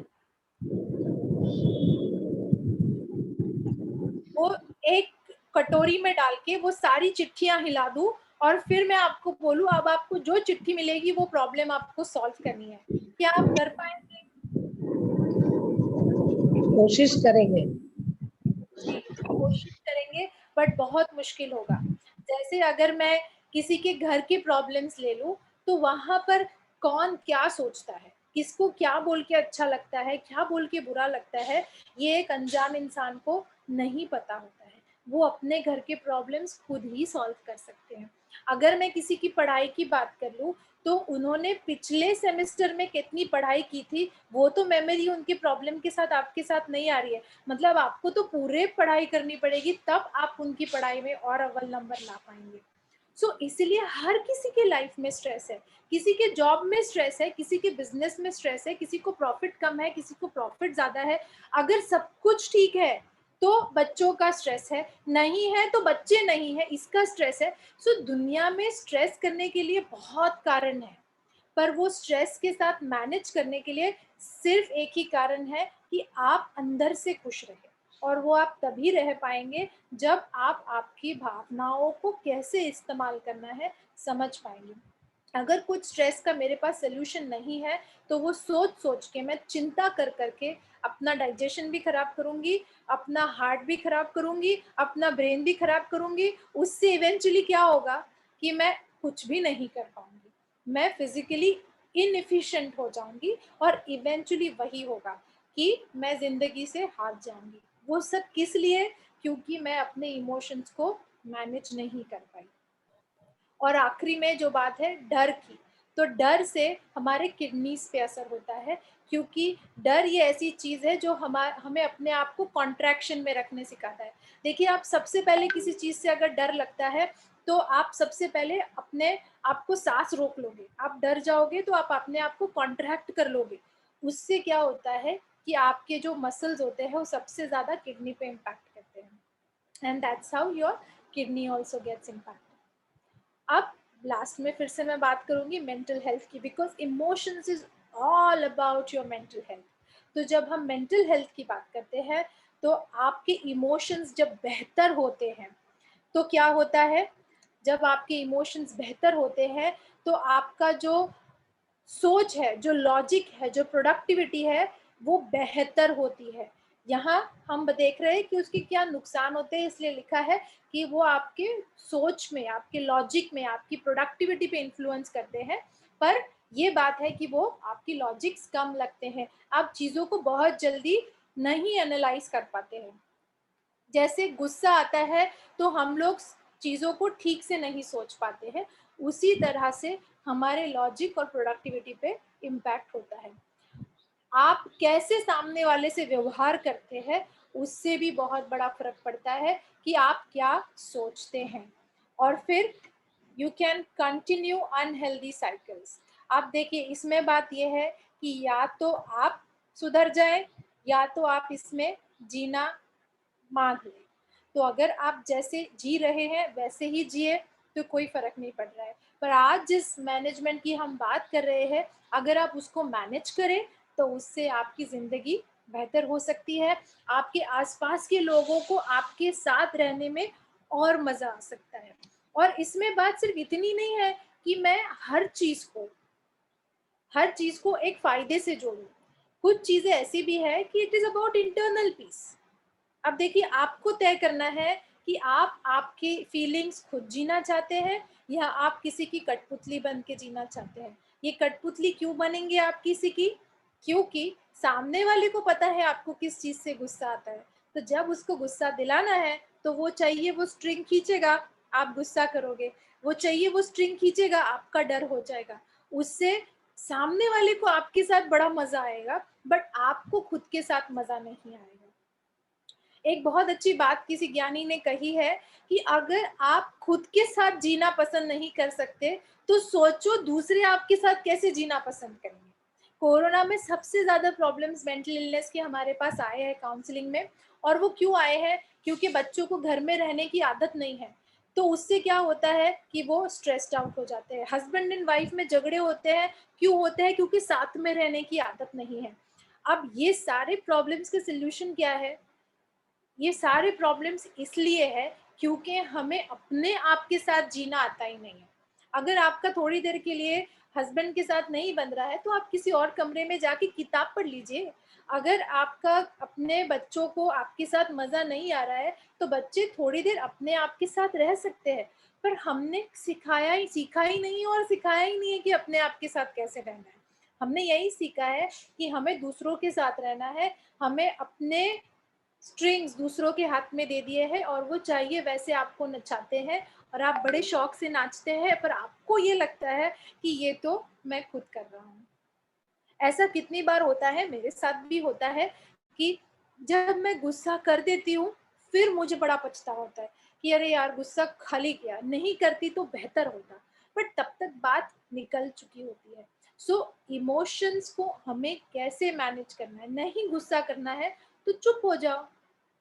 वो एक कटोरी में डाल के वो सारी चिट्ठियां हिला दूं, और फिर मैं आपको बोलूं अब आपको जो चिट्ठी मिलेगी वो प्रॉब्लम आपको सॉल्व करनी है, क्या आप कर पाएंगे? कोशिश करेंगे। जी, कोशिश करेंगे, बट बहुत मुश्किल होगा। जैसे अगर मैं किसी के घर की प्रॉब्लम्स ले लूं, तो वहां पर कौन क्या सोचता है, किसको क्या बोल के अच्छा लगता है, क्या बोल के बुरा लगता है, ये एक अनजान इंसान को नहीं पता होता है। वो अपने घर के प्रॉब्लम्स खुद ही सॉल्व कर सकते हैं। अगर मैं किसी की पढ़ाई की बात कर लूँ, तो उन्होंने पिछले सेमेस्टर में कितनी पढ़ाई की थी, वो तो मेमोरी उनके प्रॉब्लम के साथ आपके साथ नहीं आ रही है। मतलब आपको तो पूरे पढ़ाई करनी पड़ेगी, तब आप उनकी पढ़ाई में और अव्वल नंबर ला पाएंगे। इसलिए हर किसी के लाइफ में स्ट्रेस है, किसी के जॉब में स्ट्रेस है, किसी के बिजनेस में स्ट्रेस है, किसी को प्रॉफिट कम है, किसी को प्रॉफिट ज्यादा है। अगर सब कुछ ठीक है तो बच्चों का स्ट्रेस है, नहीं है तो बच्चे नहीं है, इसका स्ट्रेस है। दुनिया में स्ट्रेस करने के लिए बहुत कारण है, पर वो स्ट्रेस के साथ मैनेज करने के लिए सिर्फ एक ही कारण है कि आप अंदर से खुश रहें। और वो आप तभी रह पाएंगे जब आप आपकी भावनाओं को कैसे इस्तेमाल करना है समझ पाएंगे। अगर कुछ स्ट्रेस का मेरे पास सोल्यूशन नहीं है, तो वो सोच सोच के, मैं चिंता कर करके अपना डाइजेशन भी खराब करूंगी, अपना हार्ट भी खराब करूंगी, अपना ब्रेन भी खराब करूंगी। उससे इवेंचुअली क्या होगा कि मैं कुछ भी नहीं कर पाऊंगी, मैं फिजिकली इनएफिशिएंट हो जाऊंगी, और इवेंचुअली वही होगा कि मैं जिंदगी से हार जाऊंगी। वो सब किस लिए? क्योंकि मैं अपने इमोशंस को मैनेज नहीं कर पाई। और आखिरी में जो बात है डर की, तो डर से हमारे किडनीज पे असर होता है, क्योंकि डर ये ऐसी चीज है जो हमें अपने आप को कॉन्ट्रैक्शन में रखने सिखाता है। देखिए, आप सबसे पहले किसी चीज से अगर डर लगता है, तो आप सबसे पहले अपने आप को सांस रोक लोगे। आप डर जाओगे तो आप अपने आप को कॉन्ट्रैक्ट कर लोगे। उससे क्या होता है कि आपके जो मसल्स होते हैं वो सबसे ज्यादा किडनी पे इम्पैक्ट करते हैं, and that's how your kidney also gets impact. अब लास्ट में फिर से मैं बात करूंगी मेंटल हेल्थ की, because emotions is all about your mental health. तो जब हम मेंटल हेल्थ की बात करते हैं, तो आपके इमोशंस जब बेहतर होते हैं, तो क्या होता है? जब आपके इमोशंस बेहतर होते हैं, तो आपका जो सोच है, जो लॉजिक है, जो प्रोडक्टिविटी है, वो बेहतर होती है। यहाँ हम देख रहे हैं कि उसके क्या नुकसान होते हैं, इसलिए लिखा है कि वो आपके सोच में, आपके लॉजिक में, आपकी प्रोडक्टिविटी पे इन्फ्लुएंस करते हैं। पर ये बात है कि वो आपकी लॉजिक्स कम लगते हैं, आप चीज़ों को बहुत जल्दी नहीं एनालाइज कर पाते हैं। जैसे गुस्सा आता है तो हम लोग चीज़ों को ठीक से नहीं सोच पाते हैं, उसी तरह से हमारे लॉजिक और प्रोडक्टिविटी पे इम्पैक्ट होता है। आप कैसे सामने वाले से व्यवहार करते हैं, उससे भी बहुत बड़ा फर्क पड़ता है कि आप क्या सोचते हैं। और फिर you can continue unhealthy cycles. आप देखिए, इसमें बात यह है कि या तो आप सुधर जाएं, या तो आप इसमें जीना मान लें। तो अगर आप जैसे जी रहे हैं वैसे ही जिए, तो कोई फर्क नहीं पड़ रहा है। पर आज जिस मैनेजमेंट की हम बात कर रहे हैं, अगर आप उसको मैनेज करें, तो उससे आपकी ज़िंदगी बेहतर हो सकती है। आपके आसपास के लोगों को आपके साथ रहने में और मज़ा आ सकता है। और इसमें बात सिर्फ इतनी नहीं है कि मैं हर चीज़ को एक फ़ायदे से जोड़ूं। कुछ चीज़ें ऐसी भी है कि it is about internal peace. अब देखिए, आपको तय करना है कि आप आपकी फीलिंग्स खुद जीना चाहते हैं, या आप किसी की कठपुतली बन के जीना चाहते हैं। ये कठपुतली क्यों बनेंगे आप किसी की? क्योंकि सामने वाले को पता है आपको किस चीज़ से गुस्सा आता है। तो जब उसको गुस्सा दिलाना है, तो वो चाहिए वो स्ट्रिंग खींचेगा, आप गुस्सा करोगे। वो चाहिए वो स्ट्रिंग खींचेगा, आपका डर हो जाएगा। उससे सामने वाले को आपके साथ बड़ा मज़ा आएगा, बट आपको खुद के साथ मज़ा नहीं आएगा। एक बहुत अच्छी बात किसी ज्ञानी ने कही है कि अगर आप खुद के साथ जीना पसंद नहीं कर सकते, तो सोचो दूसरे आपके साथ कैसे जीना पसंद करेंगे। कोरोना में सबसे ज्यादा प्रॉब्लम्स मेंटल इलनेस के हमारे पास आए हैं काउंसलिंग में। और वो क्यों आए हैं? क्योंकि बच्चों को घर में रहने की आदत नहीं है। तो उससे क्या होता है कि वो स्ट्रेस्ड आउट हो जाते हैं। हस्बैंड एंड वाइफ में झगड़े होते हैं, क्यों होते हैं? क्योंकि साथ में रहने की आदत नहीं है। अब ये सारे प्रॉब्लम्स के सोल्यूशन क्या है? ये सारे प्रॉब्लम्स इसलिए है क्योंकि हमें अपने आप के साथ जीना आता ही नहीं है। अगर आपका थोड़ी देर के लिए हस्बैंड के साथ नहीं बन रहा है, तो आप किसी और कमरे में जाके किताब पढ़ लीजिए। अगर आपका अपने बच्चों को आपके साथ मज़ा नहीं आ रहा है, तो बच्चे थोड़ी देर अपने आप के साथ रह सकते हैं। पर हमने सीखा ही नहीं, और सिखाया ही नहीं है कि अपने आप के साथ कैसे रहना है। हमने यही सीखा है कि हमें दूसरों के साथ रहना है, हमें अपने स्ट्रिंग्स दूसरों के हाथ में दे दिए हैं और वो चाहिए वैसे आपको नचाते हैं और आप बड़े शौक से नाचते हैं, पर आपको ये लगता है कि ये तो मैं खुद कर रहा हूँ। ऐसा कितनी बार होता है, मेरे साथ भी होता है कि जब मैं गुस्सा कर देती हूँ फिर मुझे बड़ा पछतावा होता है कि अरे यार गुस्सा खाली किया, नहीं करती तो बेहतर होता, बट तब तक बात निकल चुकी होती है। सो इमोशंस को हमें कैसे मैनेज करना है, नहीं गुस्सा करना है तो चुप हो जाओ।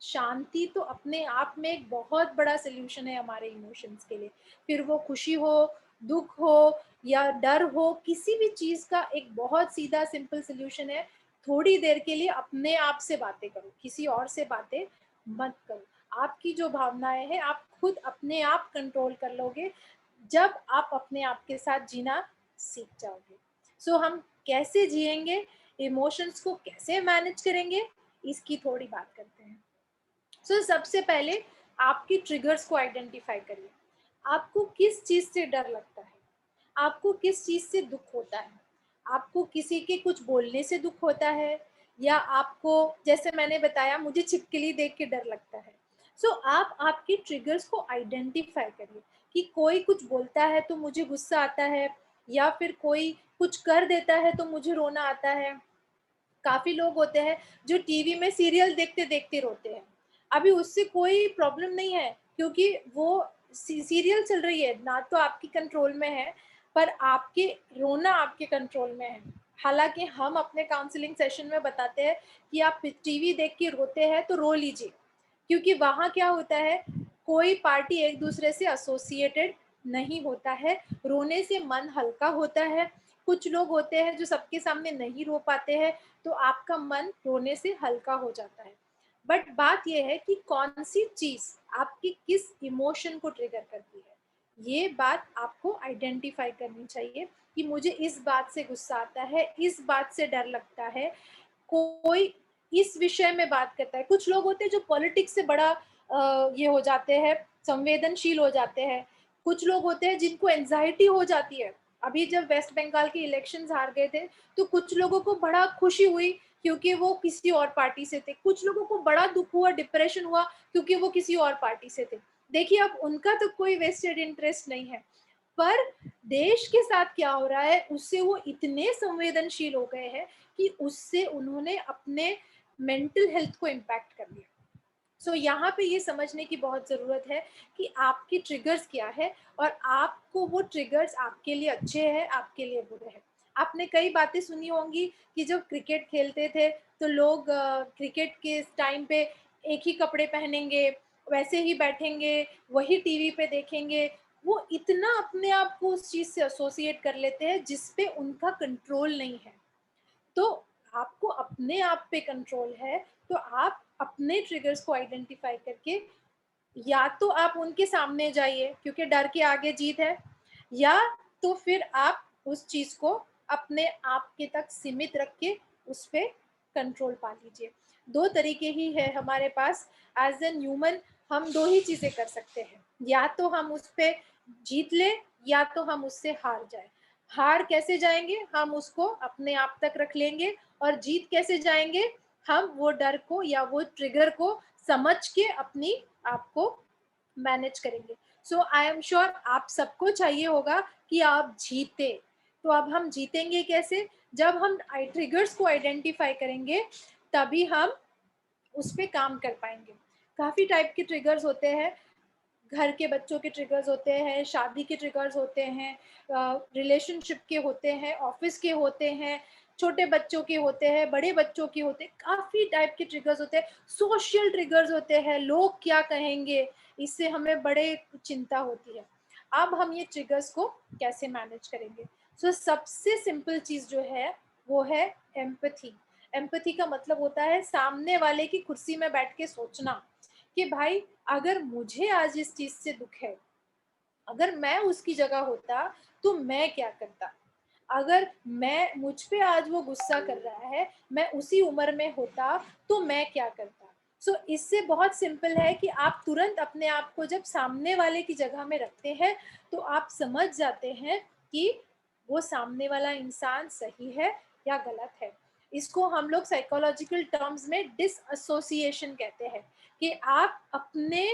शांति तो अपने आप में एक बहुत बड़ा सोल्यूशन है हमारे इमोशंस के लिए, फिर वो खुशी हो, दुख हो या डर हो, किसी भी चीज का एक बहुत सीधा सिंपल सोल्यूशन है, थोड़ी देर के लिए अपने आप से बातें करो, किसी और से बातें मत करो। आपकी जो भावनाएं हैं आप खुद अपने आप कंट्रोल कर लोगे जब आप अपने आप के साथ जीना सीख जाओगे। सो हम कैसे जिएंगे, इमोशंस को कैसे मैनेज करेंगे, इसकी थोड़ी बात करते हैं। सो सबसे पहले आपकी ट्रिगर्स को आइडेंटिफाई करिए। आपको किस चीज से डर लगता है, आपको किस चीज से दुख होता है, आपको किसी के कुछ बोलने से दुख होता है, या आपको, जैसे मैंने बताया मुझे छिपकली देख के डर लगता है। सो आप आपके ट्रिगर्स को आइडेंटिफाई करिए कि कोई कुछ बोलता है तो मुझे गुस्सा आता है, या फिर कोई कुछ कर देता है तो मुझे रोना आता है। काफी लोग होते हैं जो टीवी में सीरियल देखते देखते रोते हैं, अभी उससे कोई प्रॉब्लम नहीं है क्योंकि वो सीरियल चल रही है, ना तो आपकी कंट्रोल में है, पर आपके रोना आपके कंट्रोल में है। हालांकि हम अपने काउंसलिंग सेशन में बताते हैं कि आप टीवी देख के रोते हैं तो रो लीजिए, क्योंकि वहाँ क्या होता है, कोई पार्टी एक दूसरे से एसोसिएटेड नहीं होता है, रोने से मन हल्का होता है। कुछ लोग होते हैं जो सबके सामने नहीं रो पाते हैं, तो आपका मन रोने से हल्का हो जाता है। बट बात यह है कि कौन सी चीज आपकी किस इमोशन को ट्रिगर करती है, ये बात आपको आइडेंटिफाई करनी चाहिए कि मुझे इस बात से गुस्सा आता है, इस बात से डर लगता है, कोई इस विषय में बात करता है। कुछ लोग होते हैं जो पॉलिटिक्स से बड़ा ये हो जाते हैं, संवेदनशील हो जाते हैं। कुछ लोग होते हैं जिनको एंजाइटी हो जाती है। अभी जब वेस्ट बंगाल के इलेक्शंस हार गए थे तो कुछ लोगों को बड़ा खुशी हुई क्योंकि वो किसी और पार्टी से थे, कुछ लोगों को बड़ा दुख हुआ, डिप्रेशन हुआ क्योंकि वो किसी और पार्टी से थे। देखिए अब उनका तो कोई वेस्टेड इंटरेस्ट नहीं है, पर देश के साथ क्या हो रहा है उससे वो इतने संवेदनशील हो गए हैं कि उससे उन्होंने अपने मेंटल हेल्थ को इम्पैक्ट कर लिया। सो यहाँ पे ये समझने की बहुत ज़रूरत है कि आपकी ट्रिगर्स क्या है और आपको वो ट्रिगर्स आपके लिए अच्छे हैं, आपके लिए बुरे हैं। आपने कई बातें सुनी होंगी कि जब क्रिकेट खेलते थे तो लोग क्रिकेट के टाइम पे एक ही कपड़े पहनेंगे, वैसे ही बैठेंगे, वही टीवी पे देखेंगे। वो इतना अपने आप को उस चीज़ से एसोसिएट कर लेते हैं जिस पे उनका कंट्रोल नहीं है। तो आपको अपने आप पे कंट्रोल है, तो आप अपने ट्रिगर्स को आइडेंटिफाई करके या तो आप उनके सामने जाइए क्योंकि डर के आगे जीत है, या तो फिर आप उस चीज को अपने आप के तक सीमित रख के उस पे कंट्रोल पा लीजिए। दो तरीके ही है हमारे पास एज एन ह्यूमन, हम दो ही चीजें कर सकते हैं, या तो हम उस पे जीत ले या तो हम उससे हार जाए। हार कैसे जाएंगे, हम उसको अपने आप तक रख लेंगे, और जीत कैसे जाएंगे, हम वो डर को या वो ट्रिगर को समझ के अपनी आप को मैनेज करेंगे। सो आई एम श्योर आप सबको चाहिए होगा कि आप जीते। तो अब हम जीतेंगे कैसे, जब हम ट्रिगर्स को आइडेंटिफाई करेंगे तभी हम उस पे काम कर पाएंगे। काफी टाइप के ट्रिगर्स होते हैं, घर के बच्चों के ट्रिगर्स होते हैं, शादी के ट्रिगर्स होते हैं, रिलेशनशिप के होते हैं, ऑफिस के होते हैं, छोटे बच्चों के होते हैं, बड़े बच्चों के होते हैं, काफ़ी टाइप के ट्रिगर्स होते हैं। सोशल ट्रिगर्स होते हैं, लोग क्या कहेंगे, इससे हमें बड़े चिंता होती है। अब हम ये ट्रिगर्स को कैसे मैनेज करेंगे। सो सबसे सिंपल चीज़ जो है वो है एम्पैथी। एम्पैथी का मतलब होता है सामने वाले की कुर्सी में बैठ के सोचना कि भाई अगर मुझे आज इस चीज से दुख है, अगर मैं उसकी जगह होता तो मैं क्या करता, अगर मैं मुझ पे आज वो गुस्सा कर रहा है, मैं उसी उम्र में होता तो मैं क्या करता। सो इससे बहुत सिंपल है कि आप तुरंत अपने आप को जब सामने वाले की जगह में रखते हैं तो आप समझ जाते हैं कि वो सामने वाला इंसान सही है या गलत है। इसको हम लोग साइकोलॉजिकल टर्म्स में डिसएसोसिएशन कहते हैं, कि आप अपने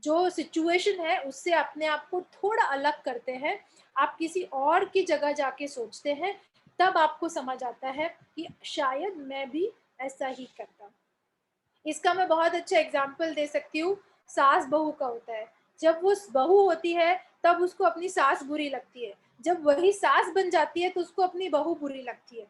जो सिचुएशन है उससे अपने आप को थोड़ा अलग करते हैं, आप किसी और की जगह जाके सोचते हैं, तब आपको समझ आता है कि शायद मैं भी ऐसा ही करता। इसका मैं बहुत अच्छा एग्जाम्पल दे सकती हूँ, सास बहू का होता है। जब वो बहू होती है तब उसको अपनी सास बुरी लगती है, जब वही सास बन जाती है तो उसको अपनी बहू बुरी लगती है।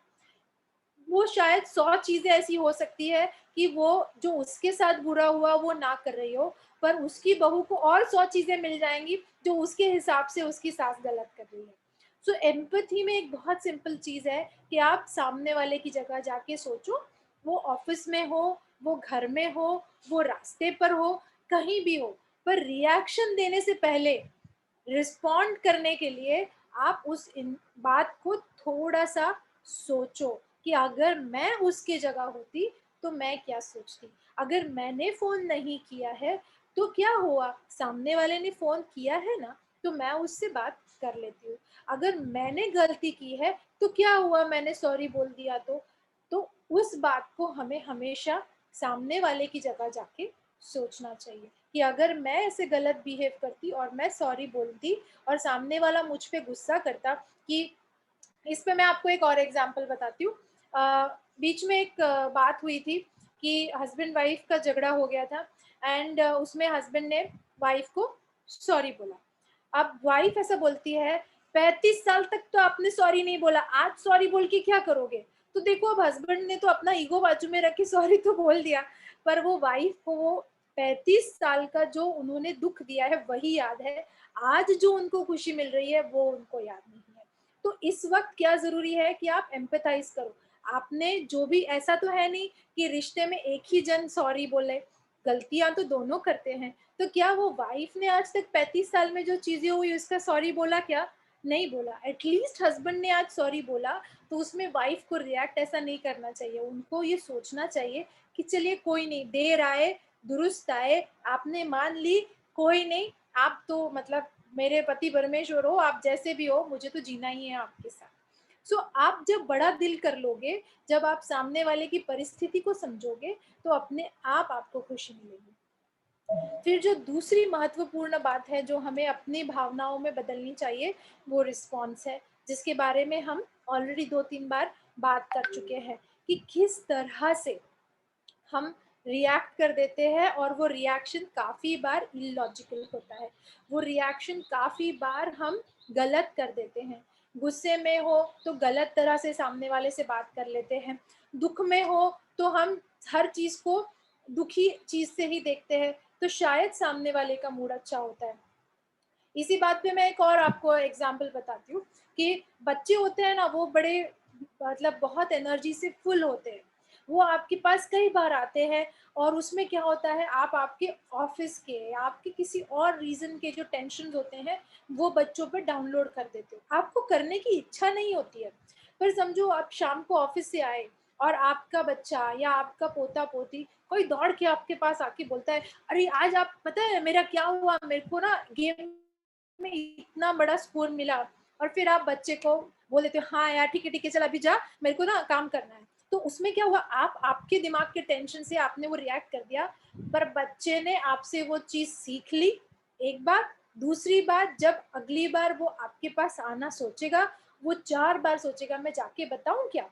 वो शायद 100 चीजें ऐसी हो सकती है कि वो जो उसके साथ बुरा हुआ वो ना कर रही हो, पर उसकी बहू को और 100 चीजें मिल जाएंगी जो उसके हिसाब से उसकी सास गलत कर रही है। सो एम्पैथी में एक बहुत सिंपल चीज है कि आप सामने वाले की जगह जाके सोचो, वो ऑफिस में हो, वो घर में हो, वो रास्ते पर हो, कहीं भी हो, पर रिएक्शन देने से पहले, रिस्पॉन्ड करने के लिए आप उस बात को थोड़ा सा सोचो कि अगर मैं उसके जगह होती तो मैं क्या सोचती। अगर मैंने फोन नहीं किया है तो क्या हुआ, सामने वाले ने फोन किया है ना, तो मैं उससे बात कर लेती हूँ। अगर मैंने गलती की है तो क्या हुआ, मैंने सॉरी बोल दिया तो उस बात को हमें हमेशा सामने वाले की जगह जाके सोचना चाहिए कि अगर मैं ऐसे गलत बिहेव करती और मैं सॉरी बोलती और सामने वाला मुझ पे गुस्सा करता। कि इस पे मैं आपको एक और एग्जांपल बताती हूँ। बीच में एक बात हुई थी कि हस्बैंड वाइफ का झगड़ा हो गया था, एंड उसमें हस्बैंड ने वाइफ को सॉरी बोला। अब वाइफ ऐसा बोलती है, 35 साल तक तो आपने सॉरी नहीं बोला, आज सॉरी बोल के क्या करोगे। तो देखो, अब हस्बैंड ने तो अपना ईगो बाजू में रख के सॉरी तो बोल दिया, पर वो वाइफ को वो 35 साल का जो उन्होंने दुख दिया है वही याद है, आज जो उनको खुशी मिल रही है वो उनको याद नहीं है। तो इस वक्त क्या जरूरी है कि आप एम्पैथाइज करो। आपने जो भी, ऐसा तो है नहीं कि रिश्ते में एक ही जन सॉरी बोले, गलतियां तो दोनों करते हैं। तो क्या वो वाइफ ने आज तक 35 साल में जो चीजें हुई उसका सॉरी बोला क्या? नहीं बोला। एटलीस्ट हस्बैंड ने आज सॉरी बोला तो उसमें वाइफ को रिएक्ट ऐसा नहीं करना चाहिए, उनको ये सोचना चाहिए कि चलिए कोई नहीं, देर आए दुरुस्त आए, आपने मान ली, कोई नहीं, आप तो मतलब मेरे पति परमेश्वर हो, आप जैसे भी हो, मुझे तो जीना ही है आपके साथ। सो आप जब बड़ा दिल कर लोगे, जब आप सामने वाले की परिस्थिति को समझोगे, तो अपने आप आपको खुशी मिलेगी। फिर जो दूसरी महत्वपूर्ण बात है जो हमें अपनी भावनाओं में बदलनी चाहिए, वो रिस्पॉन्स है, जिसके बारे में हम ऑलरेडी 2-3 बार बात कर चुके हैं कि किस तरह से हम रिएक्ट कर देते हैं, और वो रिएक्शन काफ़ी बार इलॉजिकल होता है, वो रिएक्शन काफ़ी बार हम गलत कर देते हैं। गुस्से में हो तो गलत तरह से सामने वाले से बात कर लेते हैं, दुख में हो तो हम हर चीज़ को दुखी चीज़ से ही देखते हैं, तो शायद सामने वाले का मूड अच्छा होता है। इसी बात पे मैं एक और आपको एग्जांपल बताती हूँ कि बच्चे होते हैं ना, वो बड़े मतलब बहुत एनर्जी से फुल होते हैं, वो आपके पास कई बार आते हैं, और उसमें क्या होता है, आप आपके ऑफिस के, आपके किसी और रीजन के जो टेंशन होते हैं वो बच्चों पे डाउनलोड कर देते हो। आपको करने की इच्छा नहीं होती है, पर समझो आप शाम को ऑफिस से आए और आपका बच्चा या आपका पोता पोती कोई दौड़ के आपके पास आके बोलता है, अरे आज आप पता है मेरा क्या हुआ, मेरे को ना गेम में इतना बड़ा स्कोर मिला, और फिर आप बच्चे को बोल देते हो, हाँ यार ठीक है चल अभी जा, मेरे को ना काम करना है। तो उसमें क्या हुआ, आप आपके दिमाग के टेंशन से आपने वो रिएक्ट कर दिया, पर बच्चे ने आपसे वो चीज सीख ली एक बार। दूसरी बार जब अगली बार वो आपके पास आना सोचेगा, वो 4 बार सोचेगा मैं जाके बताऊं क्या,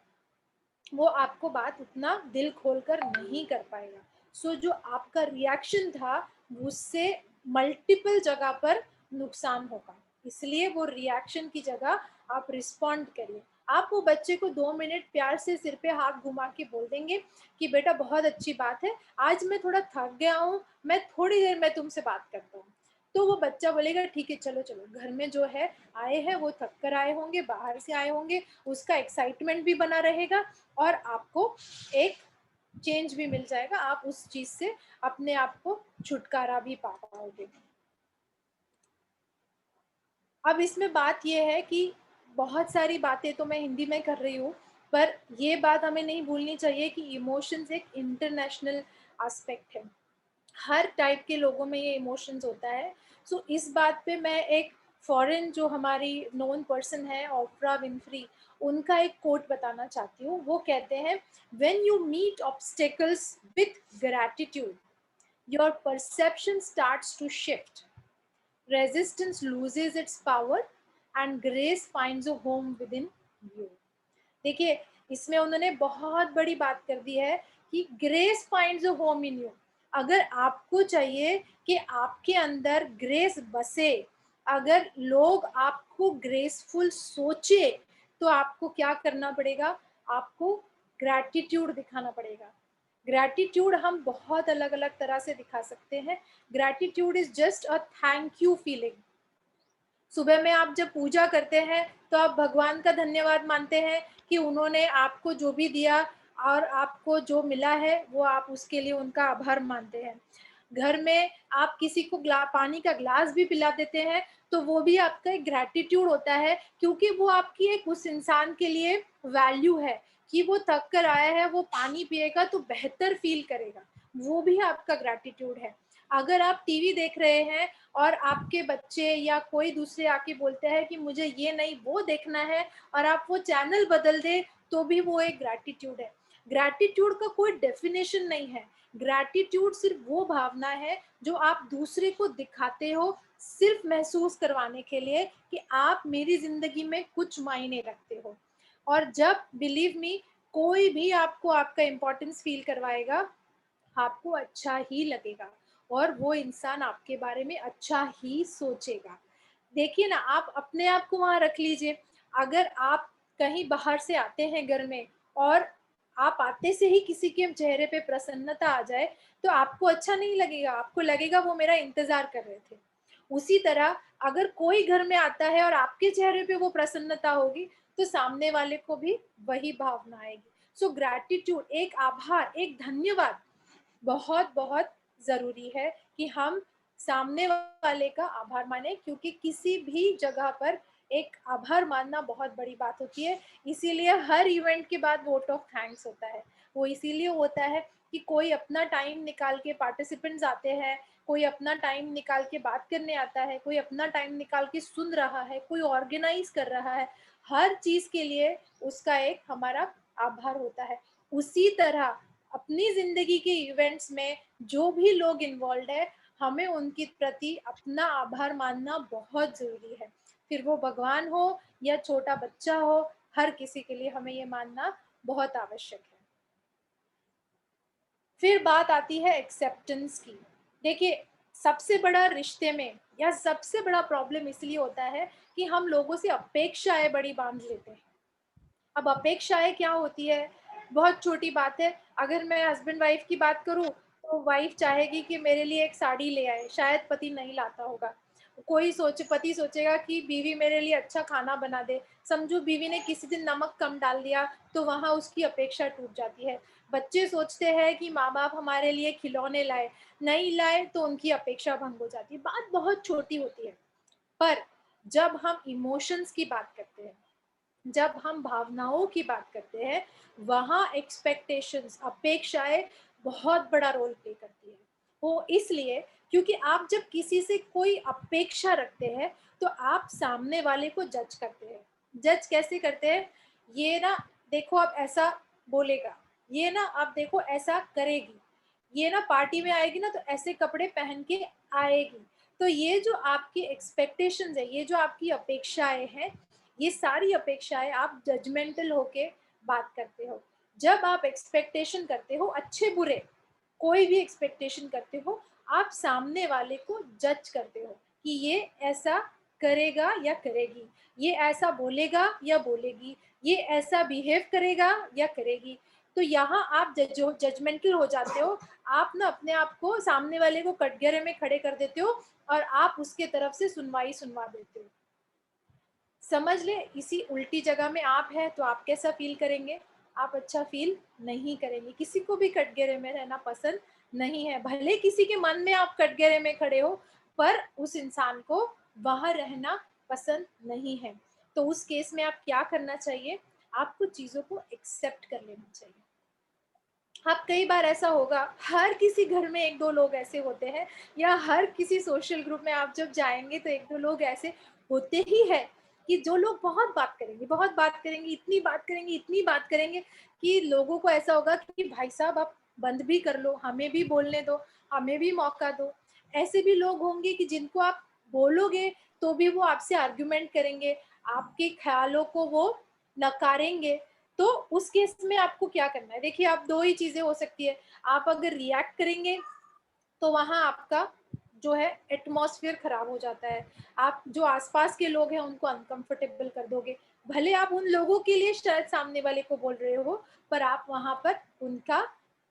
वो आपको बात उतना दिल खोलकर नहीं कर पाएगा। सो जो आपका रिएक्शन था उससे मल्टीपल जगह पर नुकसान होगा, इसलिए वो रिएक्शन की जगह आप रिस्पॉन्ड करिए। आप वो बच्चे को 2 मिनट प्यार से सिर पे हाथ घुमा के बोल देंगे कि बेटा बहुत अच्छी बात है, आज मैं थोड़ा थक गया हूँ, मैं थोड़ी देर में तुमसे बात करता हूँ। तो वो बच्चा बोलेगा ठीक है चलो चलो, घर में जो है आए हैं वो थक कर आए होंगे, बाहर से आए होंगे, उसका एक्साइटमेंट भी बना रहेगा, और आपको एक चेंज भी मिल जाएगा, आप उस चीज से अपने आप को छुटकारा भी पा पाओगे। अब इसमें बात यह है कि बहुत सारी बातें तो मैं हिंदी में कर रही हूँ, पर ये बात हमें नहीं भूलनी चाहिए कि इमोशंस एक इंटरनेशनल एस्पेक्ट है, हर टाइप के लोगों में ये इमोशंस होता है। सो इस बात पे मैं एक फॉरेन जो हमारी नोन पर्सन है, ओपरा विनफ्री, उनका एक कोट बताना चाहती हूँ। वो कहते हैं, when you meet obstacles with gratitude, your perception starts to shift. Resistance loses its power and grace finds a home within you. देखिए, इसमें उन्होंने बहुत बड़ी बात कर दी है कि grace finds a home in you. अगर आपको चाहिए कि आपके अंदर ग्रेस बसे, अगर लोग आपको ग्रेसफुल सोचे, तो आपको क्या करना पड़ेगा? आपको ग्रैटिट्यूड दिखाना पड़ेगा। ग्रैटिट्यूड हम बहुत अलग अलग तरह से दिखा सकते हैं। Gratitude is just a thank you feeling. सुबह में आप जब पूजा करते हैं तो आप भगवान का धन्यवाद मानते हैं कि उन्होंने आपको जो भी दिया और आपको जो मिला है वो आप उसके लिए उनका आभार मानते हैं। घर में आप किसी को पानी का ग्लास भी पिला देते हैं तो वो भी आपका एक ग्रैटिट्यूड होता है, क्योंकि वो आपकी एक उस इंसान के लिए वैल्यू है कि वो थक कर आया है, वो पानी पिएगा तो बेहतर फील करेगा, वो भी आपका ग्रैटिट्यूड है। अगर आप टीवी देख रहे हैं और आपके बच्चे या कोई दूसरे आके बोलते हैं कि मुझे ये नहीं वो देखना है और आप वो चैनल बदल दे, तो भी वो एक ग्रैटिट्यूड है। ग्रैटिट्यूड का कोई डेफिनेशन नहीं है। ग्रैटिट्यूड सिर्फ वो भावना है जो आप दूसरे को दिखाते हो, सिर्फ महसूस करवाने के लिए कि आप मेरी जिंदगी में कुछ मायने रखते हो। और जब, बिलीव मी, कोई भी आपको आपका इम्पोर्टेंस फील करवाएगा, आपको अच्छा ही लगेगा और वो इंसान आपके बारे में अच्छा ही सोचेगा। देखिए ना, आप अपने आप को वहां रख लीजिए। अगर आप कहीं बाहर से आते हैं घर में और आप आते से ही किसी के चेहरे पे प्रसन्नता आ जाए, तो आपको अच्छा नहीं लगेगा, आपको लगेगा वो मेरा इंतजार कर रहे थे। उसी तरह अगर कोई घर में आता है और आपके चेहरे पे वो प्रसन्नता होगी, तो सामने वाले को भी वही भावना आएगी। सो ग्रैटिट्यूड, एक आभार, एक धन्यवाद बहुत बहुत जरूरी है कि हम सामने वाले का आभार माने, क्योंकि किसी भी जगह पर एक आभार मानना बहुत बड़ी बात होती है। इसीलिए हर इवेंट के बाद वोट ऑफ थैंक्स होता है। वो इसीलिए होता है कि कोई अपना टाइम निकाल के, पार्टिसिपेंट्स आते हैं, कोई अपना टाइम निकाल के बात करने आता है, कोई अपना टाइम निकाल के सुन रहा है, कोई ऑर्गेनाइज कर रहा है। हर चीज के लिए उसका एक हमारा आभार होता है। उसी तरह अपनी जिंदगी के इवेंट्स में जो भी लोग इन्वॉल्व है, हमें उनके प्रति अपना आभार मानना बहुत जरूरी है। फिर वो भगवान हो या छोटा बच्चा हो, हर किसी के लिए हमें ये मानना बहुत आवश्यक है। फिर बात आती है एक्सेप्टेंस की। देखिए, सबसे बड़ा रिश्ते में या सबसे बड़ा प्रॉब्लम इसलिए होता है कि हम लोगों से अपेक्षाएं बड़ी बांध लेते हैं। अब अपेक्षाएं क्या होती है? बहुत छोटी बात है। अगर मैं हस्बैंड वाइफ की बात करूं तो वाइफ चाहेगी कि मेरे लिए एक साड़ी ले आए, शायद पति नहीं लाता होगा। पति सोचेगा कि बीवी मेरे लिए अच्छा खाना बना दे। समझो बीवी ने किसी दिन नमक कम डाल दिया तो वहां उसकी अपेक्षा टूट जाती है। बच्चे सोचते हैं कि माँ बाप हमारे लिए खिलौने लाए, नहीं लाए तो उनकी अपेक्षा भंग हो जाती है। बात बहुत छोटी होती है, पर जब हम इमोशंस की बात करते हैं, जब हम भावनाओं की बात करते हैं, वहाँ एक्सपेक्टेशंस, अपेक्षाएं बहुत बड़ा रोल प्ले करती है। वो इसलिए क्योंकि आप जब किसी से कोई अपेक्षा रखते हैं तो आप सामने वाले को जज करते हैं। जज कैसे करते हैं? ये ना देखो आप ऐसा बोलेगा, ये ना आप देखो ऐसा करेगी, ये ना पार्टी में आएगी ना तो ऐसे कपड़े पहन के आएगी। तो ये जो आपकी एक्सपेक्टेशंस है, ये जो आपकी अपेक्षाएं हैं, ये सारी अपेक्षाएं आप जजमेंटल होके बात करते हो। जब आप एक्सपेक्टेशन करते हो, अच्छे बुरे कोई भी एक्सपेक्टेशन करते हो, आप सामने वाले को जज करते हो कि ये ऐसा करेगा या करेगी, ये ऐसा बोलेगा या बोलेगी, ये ऐसा बिहेव करेगा या करेगी। तो यहाँ आप जजमेंटल हो जाते हो। आप ना अपने आप को, सामने वाले को कटघरे में खड़े कर देते हो और आप उसके तरफ से सुनवा देते हो। समझ ले, इसी उल्टी जगह में आप हैं तो आप कैसा फील करेंगे? आप अच्छा फील नहीं करेंगे। किसी को भी कटघरे में रहना पसंद नहीं है। भले किसी के मन में आप कटघरे में खड़े हो, पर उस इंसान को वहां रहना पसंद नहीं है। तो उस केस में आप क्या करना चाहिए? आपको चीजों को एक्सेप्ट कर लेना चाहिए। आप, कई बार ऐसा होगा, हर किसी घर में एक दो लोग ऐसे होते हैं, या हर किसी सोशल ग्रुप में आप जब जाएंगे तो एक दो लोग ऐसे होते ही है कि जो लोग बहुत बात करेंगे, इतनी बात करेंगे कि लोगों को ऐसा होगा कि भाई साहब आप बंद भी कर लो, हमें भी बोलने दो, हमें भी मौका दो। ऐसे भी लोग होंगे कि जिनको आप बोलोगे तो भी वो आपसे आर्ग्यूमेंट करेंगे, आपके ख्यालों को वो नकारेंगे। तो उस केस में आपको क्या करना है? देखिए, आप दो ही चीजें हो सकती है। आप अगर रिएक्ट करेंगे तो वहां आपका जो है एटमॉस्फेयर खराब हो जाता है, आप जो आसपास के लोग हैं उनको अनकंफर्टेबल कर दोगे। भले आप उन लोगों के लिए शायद सामने वाले को बोल रहे हो, पर आप वहां पर उनका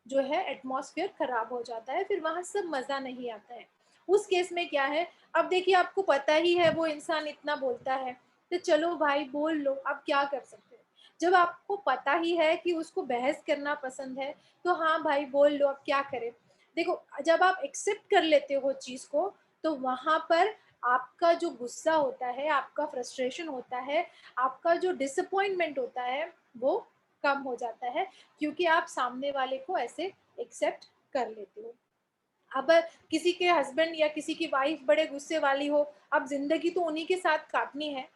जो है एटमॉस्फेयर खराब हो जाता है, फिर वहां सब मजा नहीं आता है। उस केस में क्या है, अब देखिए आपको पता ही है वो इंसान इतना बोलता है, तो चलो भाई बोल लो, आप क्या कर सकते हैं। जब आपको पता ही है कि उसको बहस करना पसंद है, तो हाँ भाई बोल लो, अब क्या करें। देखो, जब आप एक्सेप्ट कर लेते हो चीज को, तो वहां पर आपका जो गुस्सा होता है, आपका फ्रस्ट्रेशन होता है, आपका जो डिसअपॉइंटमेंट होता है, वो कम हो जाता है, क्योंकि आप सामने वाले को ऐसे एक्सेप्ट कर लेते हो। अब किसी के हस्बैंड या किसी की वाइफ बड़े गुस्से वाली हो, अब जिंदगी तो उन्हीं के साथ काटनी है,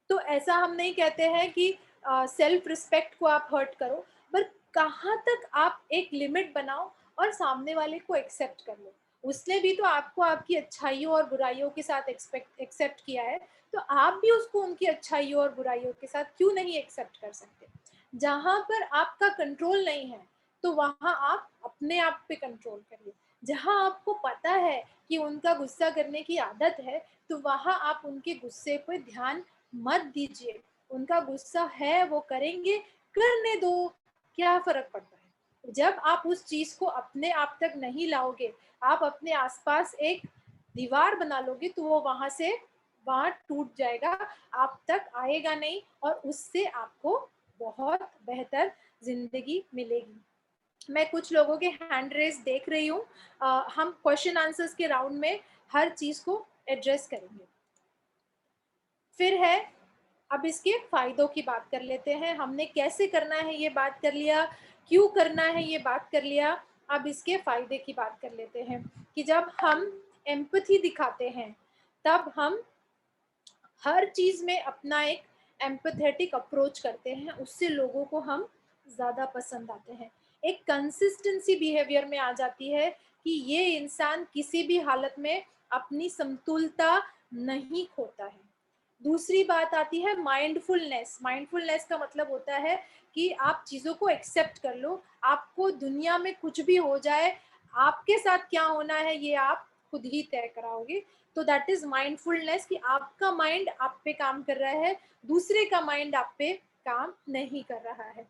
तो ऐसा हम नहीं कहते हैं कि सेल्फ रिस्पेक्ट को आप हर्ट करो, पर कहाँ तक आप एक लिमिट बनाओ और सामने वाले को एक्सेप्ट कर लो। उसने भी तो आपको आपकी अच्छाइयों और बुराइयों के साथ एक्सेप्ट किया है, तो आप भी उसको उनकी अच्छाइयों और बुराइयों के साथ क्यों नहीं एक्सेप्ट कर सकते। जहां पर आपका कंट्रोल नहीं है, तो वहां आप अपने आप पे कंट्रोल करिए। जहां आपको पता है कि उनका गुस्सा करने की आदत है, तो वहां आप उनके गुस्से पे ध्यान मत दीजिए। उनका गुस्सा है, वो करेंगे, करने दो, क्या फर्क पड़ता है। जब आप उस चीज को अपने आप तक नहीं लाओगे, आप अपने आसपास एक दीवार बना लोगे, तो वो वहां टूट जाएगा, आप तक आएगा नहीं, और उससे आपको बहुत बेहतर जिंदगी मिलेगी। मैं कुछ लोगों के हैंड रेस देख रही हूँ, हम क्वेश्चन आंसर्स के राउंड में हर चीज को एड्रेस करेंगे। फिर है, अब इसके फायदों की बात कर लेते हैं। हमने कैसे करना है ये बात कर लिया, क्यों करना है ये बात कर लिया, अब इसके फायदे की बात कर लेते हैं कि जब हम एम्पैथी दिखाते हैं, तब हम हर चीज में अपना एक एम्पैथेटिक अप्रोच करते हैं, उससे लोगों को हम ज्यादा पसंद आते हैं। एक कंसिस्टेंसी बिहेवियर में आ जाती है कि ये इंसान किसी भी हालत में अपनी समतुलता नहीं खोता है। दूसरी बात आती है माइंडफुलनेस। माइंडफुलनेस का मतलब होता है कि आप चीजों को एक्सेप्ट कर लो, आपको दुनिया में कुछ भी हो जाए, आपके साथ क्या होना है ये आप खुद ही तय कराओगे। तो दैट इज माइंडफुलनेस, कि आपका माइंड आप पे काम कर रहा है, दूसरे का माइंड आप पे काम नहीं कर रहा है।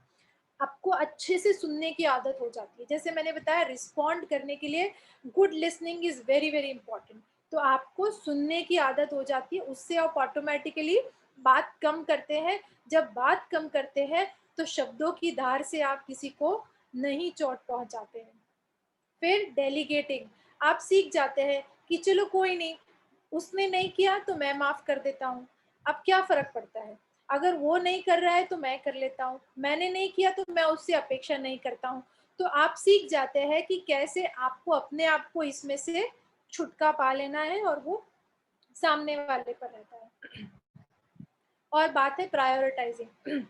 आपको अच्छे से सुनने की आदत हो जाती है। जैसे मैंने बताया, रिस्पॉन्ड करने के लिए good listening is very very important. तो आपको सुनने की आदत हो जाती है, उससे आप ऑटोमेटिकली बात कम करते हैं। जब बात कम करते हैं, तो शब्दों की धार से आप किसी को नहीं चोट पहुंचाते हैं। फिर डेलीगेटिंग, आप सीख जाते हैं कि चलो कोई नहीं, उसने नहीं किया तो मैं माफ कर देता हूँ, अब क्या फर्क पड़ता है, अगर वो नहीं कर रहा है तो मैं कर लेता हूँ, मैंने नहीं किया तो मैं उससे अपेक्षा नहीं करता हूँ। तो आप सीख जाते हैं कि कैसे आपको अपने आप को इसमें से छुटका पा लेना है, और वो सामने वाले पर रहता है। और बात है प्रायोरिटाइजिंग।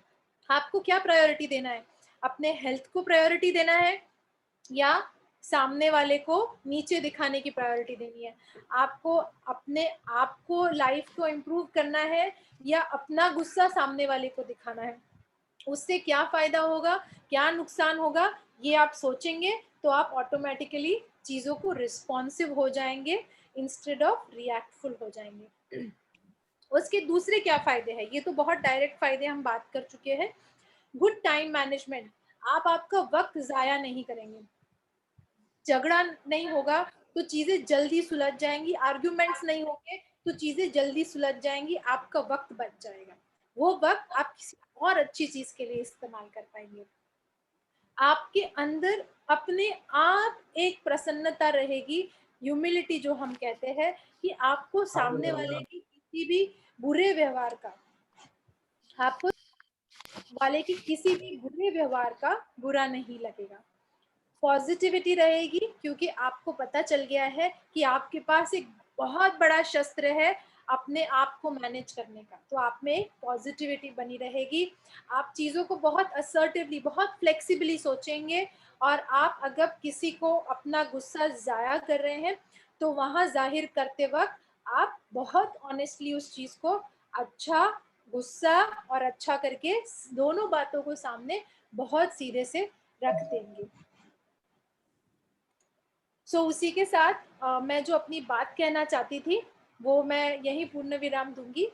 आपको क्या प्रायोरिटी देना है, अपने हेल्थ को प्रायोरिटी देना है या सामने वाले को नीचे दिखाने की प्रायोरिटी देनी है। आपको अपने आप को, लाइफ को इम्प्रूव करना है, या अपना गुस्सा सामने वाले को दिखाना है। उससे क्या फायदा होगा, क्या नुकसान होगा, ये आप सोचेंगे तो आप ऑटोमेटिकली चीजों को रिस्पॉन्सिव हो जाएंगे इंस्टेड ऑफ रिएक्टफुल हो जाएंगे। उसके दूसरे क्या फायदे हैं, ये तो बहुत डायरेक्ट फायदे हम बात कर चुके हैं। गुड टाइम मैनेजमेंट, आप आपका वक्त जाया नहीं करेंगे, झगड़ा नहीं होगा तो चीजें जल्दी सुलझ जाएंगी, आर्ग्यूमेंट्स नहीं होंगे तो चीजें जल्दी सुलझ जाएंगी, आपका वक्त बच जाएगा। वो वक्त आप किसी और अच्छी चीज के लिए इस्तेमाल कर पाएंगे। आपके अंदर अपने आप एक प्रसन्नता रहेगी, ह्यूमिलिटी जो हम कहते हैं, कि आपको सामने वाले की किसी भी बुरे व्यवहार का, आपको वाले की किसी भी बुरे व्यवहार का बुरा नहीं लगेगा। पॉजिटिविटी रहेगी, क्योंकि आपको पता चल गया है कि आपके पास एक बहुत बड़ा शस्त्र है, अपने आप को मैनेज करने का, तो आप में एक पॉजिटिविटी बनी रहेगी। आप चीज़ों को बहुत असर्टिवली, बहुत फ्लेक्सिबली सोचेंगे, और आप अगर किसी को अपना गुस्सा ज़ाया कर रहे हैं तो वहाँ जाहिर करते वक्त आप बहुत ऑनेस्टली उस चीज़ को अच्छा, गुस्सा और अच्छा करके दोनों बातों को सामने बहुत सीधे से रख देंगे। सो उसी के साथ मैं जो अपनी बात कहना चाहती थी वो मैं यही पूर्ण विराम दूंगी।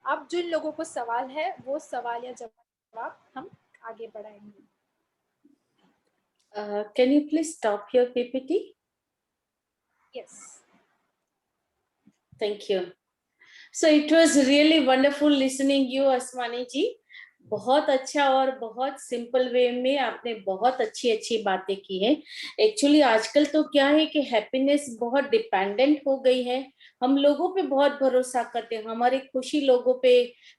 अब जिन लोगों को सवाल है वो सवाल या जवाब हम आगे बढ़ाएंगे। Can you please stop your PPT? Yes. Thank you. So it was really wonderful listening you, Asmani ji. बहुत अच्छा और बहुत सिंपल वे में आपने बहुत अच्छी अच्छी बातें की है। एक्चुअली आजकल तो क्या है कि हैप्पीनेस बहुत डिपेंडेंट हो गई है, हम लोगों पे बहुत भरोसा करते हैं, हमारी खुशी लोगों पे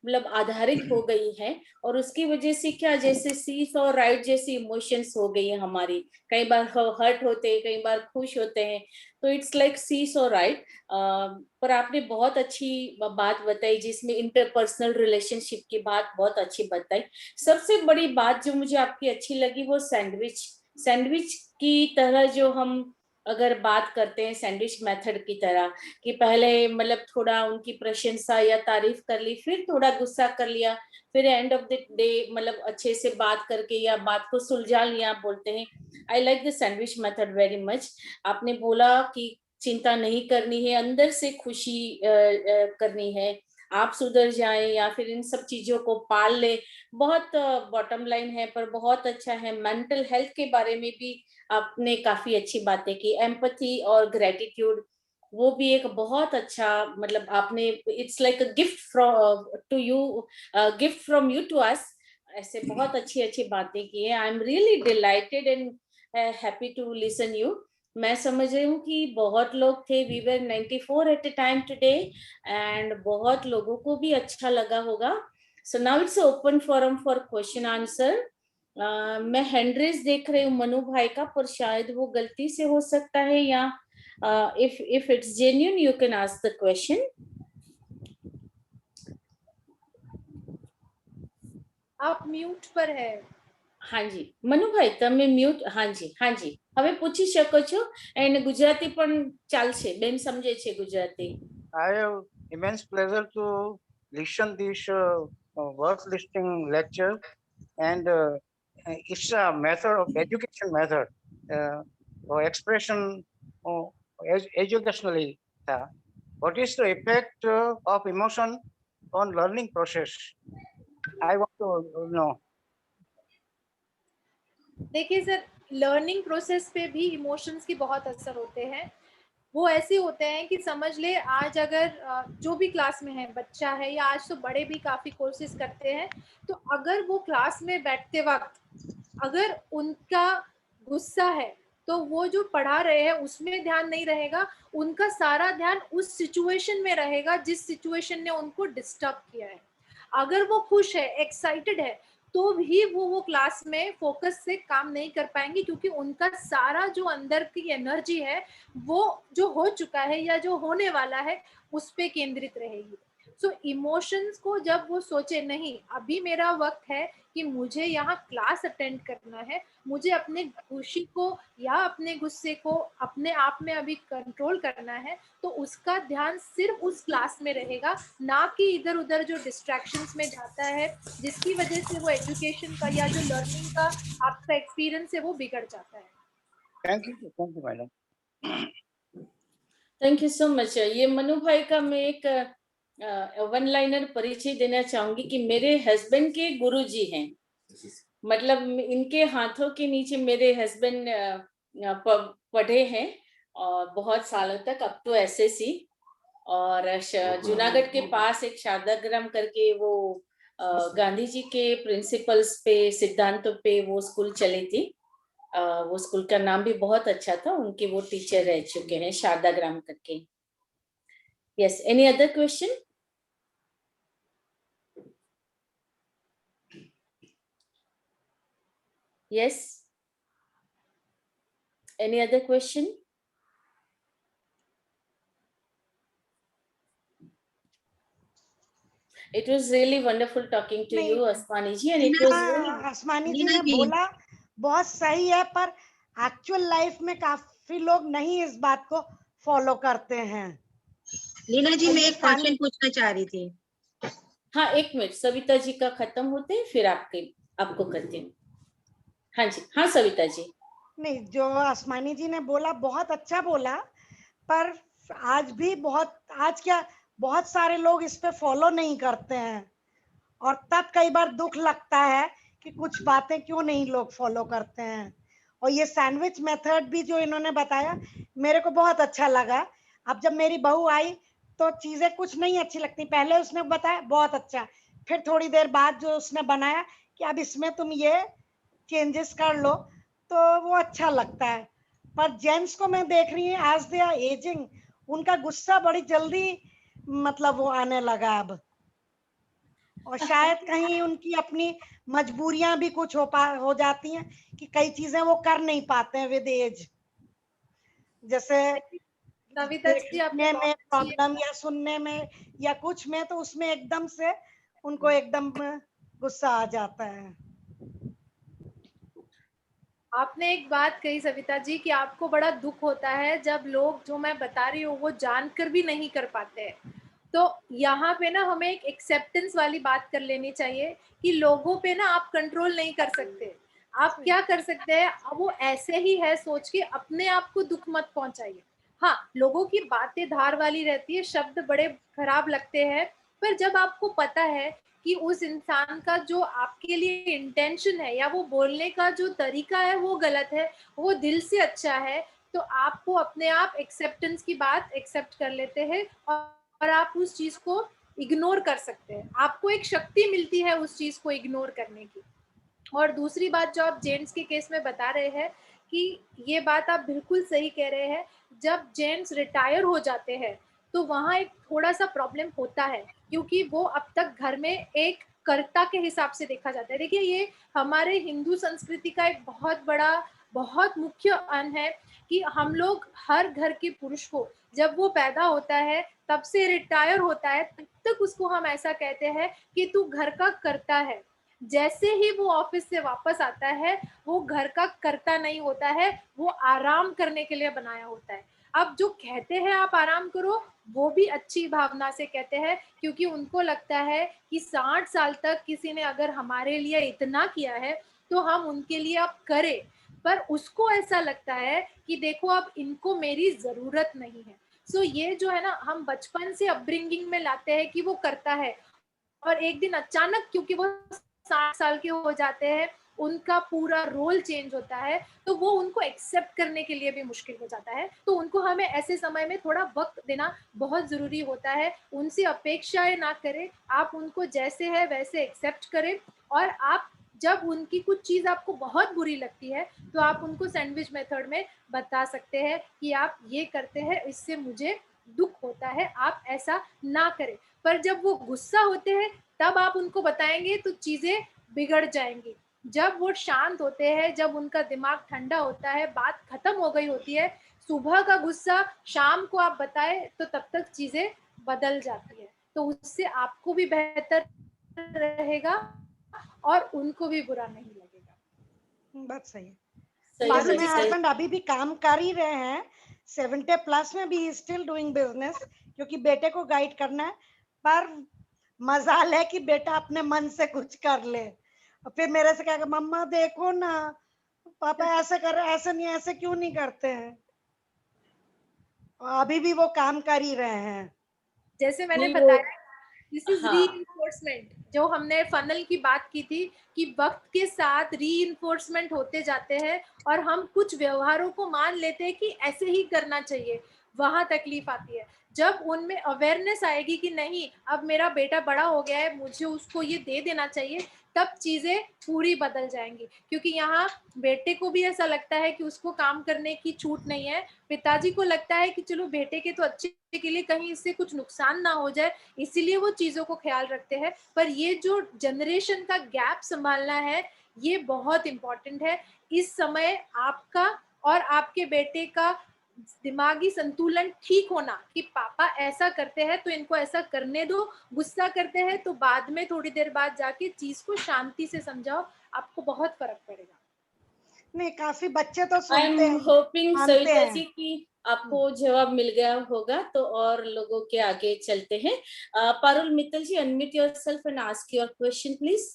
मतलब आधारित हो गई है, और उसकी वजह से क्या जैसे सीस और राइट जैसी इमोशंस हो गई है हमारी, कई बार हर्ट होते हैं, कई बार खुश होते हैं, तो इट्स लाइक सीस और राइट। पर आपने बहुत अच्छी बात बताई जिसमें इंटरपर्सनल रिलेशनशिप की बात बहुत अच्छी बताई। सबसे बड़ी बात जो मुझे आपकी अच्छी लगी वो सैंडविच, सैंडविच की तरह जो हम अगर बात करते हैं सैंडविच मेथड की तरह कि पहले मतलब थोड़ा उनकी प्रशंसा या तारीफ कर ली, फिर थोड़ा गुस्सा कर लिया, फिर एंड ऑफ द डे मतलब अच्छे से बात करके या बात को सुलझा लिया, बोलते हैं। I like the sandwich method very much. आपने बोला कि चिंता नहीं करनी है, अंदर से खुशी करनी है, आप सुधर जाएं या फिर इन सब चीजों को पाल ले, बहुत बॉटम लाइन है, पर बहुत अच्छा है। मेंटल हेल्थ के बारे में भी आपने काफी अच्छी बातें की, एम्पैथी और ग्रेटिट्यूड, वो भी एक बहुत अच्छा मतलब आपने, it's like a gift from to you, gift from you to us, ऐसे बहुत अच्छी अच्छी बातें की है। I am really delighted and happy to listen you. मैं समझ रही हूँ कि बहुत लोग थे, we were 94 at a time today, and बहुत लोगों को भी अच्छा लगा होगा। So now it's open forum for question answer. मैं हैंड रेज देख रही हूँ मनु भाई का, पर शायद वो गलती से हो सकता है, या if it's genuine you can ask the question. आप म्यूट पर है। હાજી મનુભાઈ તમે મ્યુટ, હાજી હાજી હવે પૂછી શકો છો, અને ગુજરાતી પણ ચાલશે, બેન સમજે છે Gujarati. I have immense pleasure to listen this worth listening lecture, and it's a method of education method or expression educationally. What is the effect of emotion on learning process? I want to know. देखिए sir, learning process पे भी emotions की बहुत असर होते हैं। वो ऐसे होते हैं कि समझ ले आज अगर जो भी क्लास में है बच्चा है, या आज तो बड़े भी काफ़ी कोर्सेज करते हैं, तो अगर वो क्लास में बैठते वक्त अगर उनका गुस्सा है तो वो जो पढ़ा रहे हैं उसमें ध्यान नहीं रहेगा, उनका सारा ध्यान उस सिचुएशन में रहेगा जिस सिचुएशन ने उनको डिस्टर्ब किया है। अगर वो खुश है, एक्साइटेड है, तो भी वो क्लास में फोकस से काम नहीं कर पाएंगे, क्योंकि उनका सारा जो अंदर की एनर्जी है वो जो हो चुका है या जो होने वाला है उस पे केंद्रित रहेगी। सो इमोशंस को जब वो सोचे नहीं अभी मेरा वक्त है कि मुझे यहाँ क्लास अटेंड करना है, मुझे अपने खुशी को या अपने गुस्से को अपने आप में अभी कंट्रोल करना है, तो उसका ध्यान सिर्फ उस क्लास में रहेगा, ना कि इधर उधर जो डिस्ट्रैक्शंस में जाता है, जिसकी वजह से वो एजुकेशन का या जो लर्निंग का आपका एक्सपीरियंस है वो बिगड़ जाता है। Thank you, madam. Thank you so much. ये मनु भाई का मैं एक वन लाइनर परिचय देना चाहूंगी कि मेरे हस्बैंड के गुरुजी हैं, मतलब इनके हाथों के नीचे मेरे हस्बैंड पढ़े हैं और बहुत सालों तक, अप टू एसएससी, और जूनागढ़ के पास एक शारदाग्राम करके वो गांधी जी के प्रिंसिपल्स पे, सिद्धांतों पे वो स्कूल चली थी। वो स्कूल का नाम भी बहुत अच्छा था, उनके वो टीचर रह चुके हैं शारदाग्राम करके। Yes, any other question? Yes, any other question? It was really wonderful talking to नहीं, you, Asmani ji, and it was really आसमानी जी लीना ने जी। बोला बहुत सही है, पर एक्चुअल लाइफ में काफी लोग नहीं इस बात को फॉलो करते हैं। लीना जी, और मैं ये एक क्वेश्चन पूछना चाह रही थी। हाँ, एक मिनट, सविता जी का खत्म होते हैं फिर आपको करती हूँ। हाँ जी, हाँ सविता जी। नहीं, जो आसमानी जी ने बोला बहुत अच्छा बोला, पर आज भी बहुत सारे लोग इस पे फॉलो नहीं करते हैं, और तब कई बार दुख लगता है कि कुछ बातें क्यों नहीं लोग फॉलो करते हैं। और ये सैंडविच मेथड भी जो इन्होंने बताया मेरे को बहुत अच्छा लगा। अब जब मेरी बहू आई तो चीजें कुछ नहीं अच्छी लगती, पहले उसने बताया बहुत अच्छा, फिर थोड़ी देर बाद जो उसने बनाया कि अब इसमें तुम ये चेंजेस कर लो, तो वो अच्छा लगता है। पर जेंट्स को मैं देख रही हूँ एज दे आर एजिंग, उनका गुस्सा बड़ी जल्दी मतलब वो आने लगा अब, और शायद कहीं उनकी अपनी मजबूरियां भी कुछ हो जाती हैं कि कई चीजें वो कर नहीं पाते हैं विद एज, जैसे सविता जी, आपने देखने में बहुत अच्छी प्रॉब्लम या सुनने में या कुछ में, तो उसमें एकदम से उनको एकदम गुस्सा आ जाता है। आपने एक बात कही सविता जी कि आपको बड़ा दुख होता है जब लोग, जो मैं बता रही हूँ, वो जानकर भी नहीं कर पाते हैं। तो यहाँ पे ना हमें एक एक्सेप्टेंस वाली बात कर लेनी चाहिए कि लोगों पे ना आप कंट्रोल नहीं कर सकते। आप क्या कर सकते हैं, अब वो ऐसे ही है सोच के अपने आप को दुख मत पहुंचाइए। हाँ, लोगों की बातें धार वाली रहती है, शब्द बड़े खराब लगते हैं, पर जब आपको पता है कि उस इंसान का जो आपके लिए इंटेंशन है या वो बोलने का जो तरीका है वो गलत है, वो दिल से अच्छा है, तो आपको अपने आप एक्सेप्टेंस की बात एक्सेप्ट कर लेते हैं और आप उस चीज को इग्नोर कर सकते हैं। आपको एक शक्ति मिलती है उस चीज को इग्नोर करने की। और दूसरी बात जो आप जेंट्स के केस में बता रहे हैं कि ये बात आप बिल्कुल सही कह रहे हैं, जब जेंट्स रिटायर हो जाते हैं तो वहाँ एक थोड़ा सा प्रॉब्लम होता है, क्योंकि वो अब तक घर में एक कर्ता के हिसाब से देखा जाता है। देखिए, ये हमारे हिंदू संस्कृति का एक बहुत बड़ा, बहुत मुख्य अंग है कि हम लोग हर घर के पुरुष को जब वो पैदा होता है तब से रिटायर होता है तब तक उसको हम ऐसा कहते हैं कि तू घर का कर्ता है। जैसे ही वो ऑफिस से वापस आता है वो घर का कर्ता नहीं होता है, वो आराम करने के लिए बनाया होता है। अब जो कहते हैं आप आराम करो, वो भी अच्छी भावना से कहते हैं, क्योंकि उनको लगता है कि 60 साल तक किसी ने अगर हमारे लिए इतना किया है तो हम उनके लिए अब करें। पर उसको ऐसा लगता है कि देखो अब इनको मेरी जरूरत नहीं है। सो ये जो है ना, हम बचपन से अपब्रिंगिंग में लाते हैं कि वो करता है, और एक दिन अचानक क्योंकि वो 60 साल के हो जाते हैं, उनका पूरा रोल चेंज होता है, तो वो उनको एक्सेप्ट करने के लिए भी मुश्किल हो जाता है। तो उनको हमें ऐसे समय में थोड़ा वक्त देना बहुत जरूरी होता है। उनसे अपेक्षाएं ना करें, आप उनको जैसे है वैसे एक्सेप्ट करें। और आप जब उनकी कुछ चीज आपको बहुत बुरी लगती है तो आप उनको सैंडविच मेथड में बता सकते हैं कि आप ये करते हैं, इससे मुझे दुख होता है, आप ऐसा ना करें। पर जब वो गुस्सा होते हैं तब आप उनको बताएंगे तो चीजें बिगड़ जाएंगी। जब वो शांत होते हैं, जब उनका दिमाग ठंडा होता है, बात खत्म हो गई होती है, सुबह का गुस्सा शाम को आप बताए तो तब तक चीजें बदल जाती है। तो उससे आपको भी बेहतर रहेगा और उनको भी बुरा नहीं लगेगा। बात सही है। सही जैसे सही मेरे सही। हस्बैंड अभी भी काम कर ही रहे हैं, 70 प्लस में भी स्टिल डूइंग बिजनेस, क्योंकि बेटे को गाइड करना है। पर मजाल है कि बेटा अपने मन से कुछ कर ले, और फिर मेरे से कहेगा मम्मा देखो ना पापा ऐसे कर रहे, ऐसे नहीं, ऐसे क्यों नहीं करते हैं। और अभी भी वो काम कर ही रहे हैं। जैसे मैंने नहीं, बताया, दिस इज हाँ रीइंफोर्समेंट। जो हमने फनल की बात की थी कि वक्त के साथ रीइंफोर्समेंट होते जाते हैं और हम कुछ व्यवहारों को मान लेते हैं कि ऐसे ही करना चाहिए, वहां तकलीफ आती है। जब उनमें अवेयरनेस आएगी कि नहीं, अब मेरा बेटा बड़ा हो गया है, मुझे उसको ये दे देना चाहिए, तब चीजें पूरी बदल जाएंगी। क्योंकि यहाँ बेटे को भी ऐसा लगता है कि उसको काम करने की छूट नहीं है, पिताजी को लगता है कि चलो बेटे के तो अच्छे के लिए कहीं इससे कुछ नुकसान ना हो जाए, इसीलिए वो चीजों को ख्याल रखते हैं। पर ये जो जनरेशन का गैप संभालना है, ये बहुत इंपॉर्टेंट है। इस समय आपका और आपके बेटे का दिमागी संतुलन ठीक होना कि पापा ऐसा करते हैं तो इनको ऐसा करने दो, गुस्सा करते हैं तो बाद में थोड़ी देर बाद जाके चीज को शांति से समझाओ, आपको बहुत फर्क पड़ेगा। नहीं, काफी बच्चे तो आई सुनते एम हैं, होपिंग मानते सविता हैं। जी कि आपको जवाब मिल गया होगा, तो और लोगों के आगे चलते हैं। Parul Mittal ji, unmute yourself and ask your question please.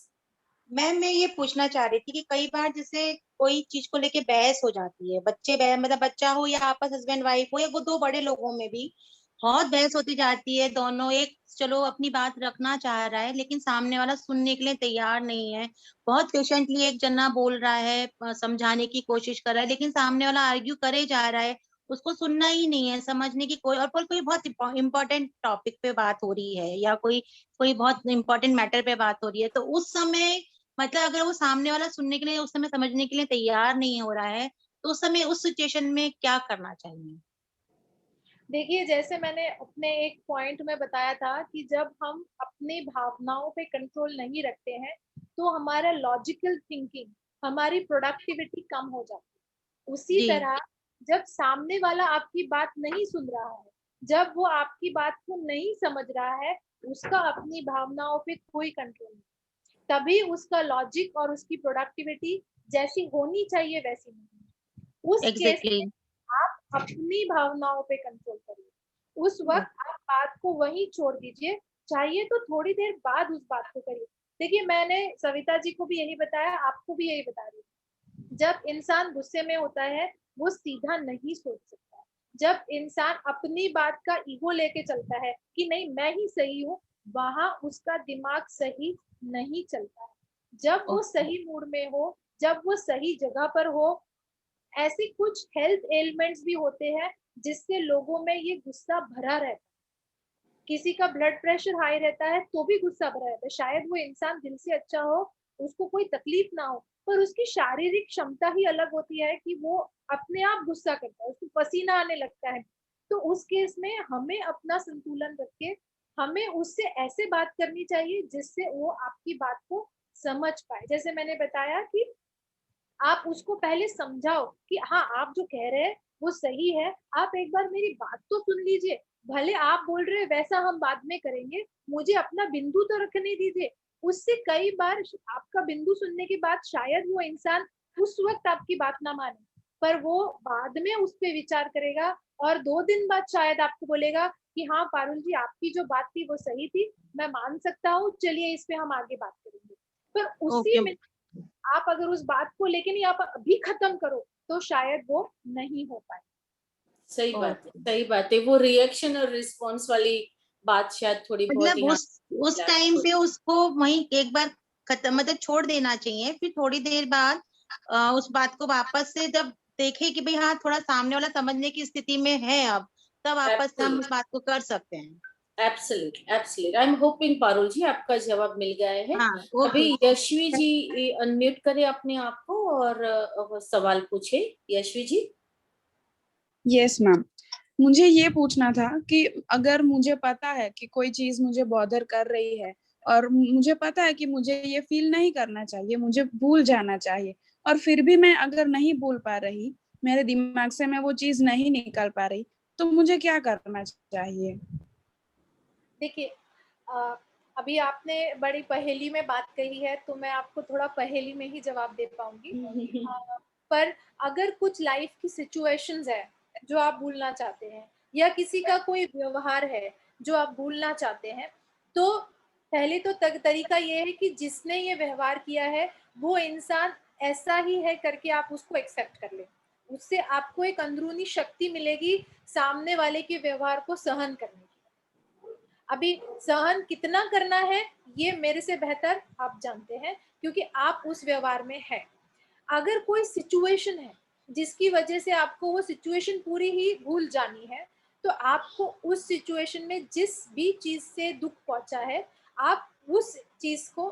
Ma'am मैं ये पूछना चाह रही थी कि कई बार जैसे कोई चीज को लेके बहस हो जाती है, मतलब बच्चा हो या आपस हस्बैंड वाइफ हो या वो दो बड़े लोगों में भी बहुत बहस होती जाती है। दोनों एक चलो अपनी बात रखना चाह रहा है लेकिन सामने वाला सुनने के लिए तैयार नहीं है। बहुत पेशेंटली एक जना बोल रहा है, समझाने की कोशिश कर रहा है, लेकिन सामने वाला आर्ग्यू करे जा रहा है, उसको सुनना ही नहीं है, समझने की कोई, और कोई बहुत इंपॉर्टेंट टॉपिक पे बात हो रही है या कोई कोई बहुत इंपॉर्टेंट मैटर पे बात हो रही है, तो उस समय मतलब अगर वो सामने वाला सुनने के लिए उस समय समझने के लिए तैयार नहीं हो रहा है, तो उस समय उस सिचुएशन में क्या करना चाहिए? देखिए, जैसे मैंने अपने एक पॉइंट में बताया था कि जब हम अपनी भावनाओं पे कंट्रोल नहीं रखते हैं तो हमारा लॉजिकल थिंकिंग, हमारी प्रोडक्टिविटी कम हो जाती है। उसी जी। तरह जब सामने वाला आपकी बात नहीं सुन रहा है, जब वो आपकी बात को नहीं समझ रहा है, उसका अपनी भावनाओं पे कोई कंट्रोल नहीं, तभी उसका लॉजिक और उसकी प्रोडक्टिविटी जैसी होनी चाहिए वैसी नहीं। उस केस एग्जैक्टली। में आप अपनी भावनाओं पे कंट्रोल करिए। उस वक्त आप बात को वहीं छोड़ दीजिए, चाहिए तो थोड़ी देर बाद उस बात को करिए। देखिए, मैंने सविता जी को भी यही बताया, आपको भी यही बता रही हूँ। जब इंसान गुस्से में होता है वो सीधा नहीं सोच सकता है। जब इंसान अपनी बात का ईगो लेके चलता है कि नहीं मैं ही सही हूँ, वहां उसका दिमाग सही नहीं चलता है। जब वो सही मूड में हो, जब वो सही जगह पर हो, ऐसे कुछ हेल्थ एलिमेंट्स भी होते हैं जिससे लोगों में ये गुस्सा भरा रहता है। किसी का ब्लड प्रेशर हाई रहता है तो भी गुस्सा भरा रहता है। शायद वो इंसान दिल से अच्छा हो, उसको कोई तकलीफ ना हो, पर उसकी शारीरिक क्षमता ही अलग होती है कि वो अपने आप गुस्सा करता है, उसको पसीना आने लगता है। तो उस केस में हमें अपना संतुलन रख के हमें उससे ऐसे बात करनी चाहिए जिससे वो आपकी बात को समझ पाए। जैसे मैंने बताया कि आप उसको पहले समझाओ कि हाँ आप जो कह रहे हैं वो सही है, आप एक बार मेरी बात तो सुन लीजिए। भले आप बोल रहे हैं वैसा हम बाद में करेंगे, मुझे अपना बिंदु तो रखने दीजिए। उससे कई बार आपका बिंदु सुनने के बाद शायद वो इंसान उस वक्त आपकी बात ना माने, पर वो बाद में उस पर विचार करेगा और 2 दिन बाद शायद आपको बोलेगा कि हाँ पारुल जी आपकी जो बात थी वो सही थी, मैं मान सकता हूँ, चलिए इस पे हम आगे बात करेंगे। पर उसी ओके। में आप अगर उस बात को लेके नहीं आप अभी खत्म करो तो शायद वो नहीं हो पाए। सही बात है, सही बात है। वो रिएक्शन और रिस्पॉन्स वाली बात शायद थोड़ी बहुत मतलब यहाँ उस टाइम पे उसको वहीं एक बार खत्म मतलब छोड़ देना चाहिए, फिर थोड़ी देर बाद उस बात को वापस से जब देखे कि भाई हाँ थोड़ा सामने वाला समझने की स्थिति में है अब, तब वापस से हम उस बात को कर सकते हैं। Absolutely absolutely. I am hoping Parul ji आपका जवाब मिल गया है। हाँ अभी ओके। यशवी जी अनम्यूट करें अपने आप को और सवाल पूछे। यशवी जी। यस मैम, मुझे ये पूछना था कि अगर मुझे पता है कि कोई चीज मुझे बॉदर कर रही है और मुझे पता है कि मुझे ये फील नहीं करना चाहिए, मुझे भूल जाना चाहिए, और फिर भी मैं अगर नहीं भूल पा रही, मेरे दिमाग से मैं वो चीज नहीं निकाल पा रही, तो मुझे क्या करना चाहिए? देखिए, अभी आपने बड़ी पहेली में बात कही है तो मैं आपको थोड़ा पहेली में ही जवाब दे पाऊंगी। पर अगर कुछ लाइफ की सिचुएशंस है जो आप भूलना चाहते हैं या किसी का कोई व्यवहार है जो आप भूलना चाहते हैं, तो पहले तो तरीका ये है कि जिसने ये व्यवहार किया है वो इंसान ऐसा ही है करके आप उसको एक्सेप्ट कर लें। उससे आपको एक अंदरूनी शक्ति मिलेगी सामने वाले के व्यवहार को सहन करने की। अभी सहन कितना करना है ये मेरे से बेहतर आप जानते हैं क्योंकि आप उस व्यवहार में हैं। अगर कोई सिचुएशन है जिसकी वजह से आपको वो सिचुएशन पूरी ही भूल जानी है, तो आपको उस सिचुएशन में जिस भी चीज से दुख पहुंचा है आप उस चीज को